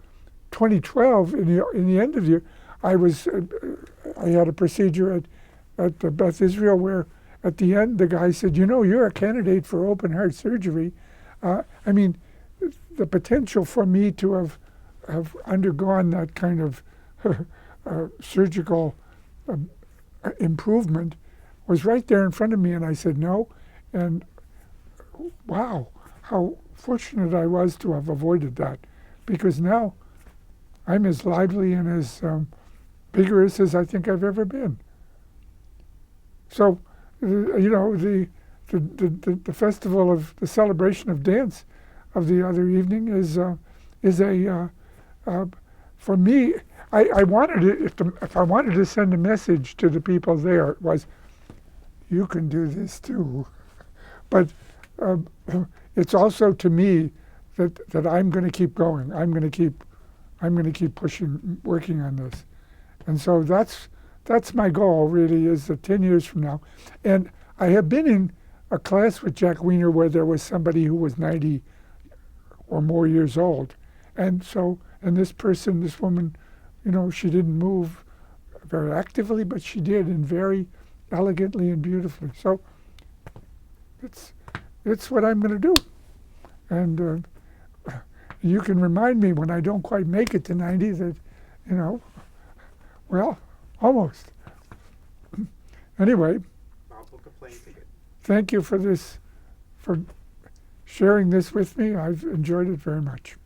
2012, in the end of the year, I had a procedure at the Beth Israel where at the end the guy said, you're a candidate for open heart surgery. The potential for me to have undergone that kind of surgical improvement was right there in front of me, and I said no. And wow, how fortunate I was to have avoided that, because now I'm as lively and as vigorous as I think I've ever been. So, the festival of the celebration of dance of the other evening is for me. I wanted it, if I wanted to send a message to the people there, it was, you can do this too. But it's also to me that I'm going to keep going. I'm going to keep pushing, working on this, and so that's my goal. Really, is that 10 years from now, and I have been in a class with Jack Weiner where there was somebody who was 90 or more years old, and this woman, she didn't move very actively, but she did, and very elegantly and beautifully. So it's what I'm going to do, and you can remind me when I don't quite make it to 90 that, well, almost. Anyway, I'll book a plane ticket. Thank you for sharing this with me. I've enjoyed it very much.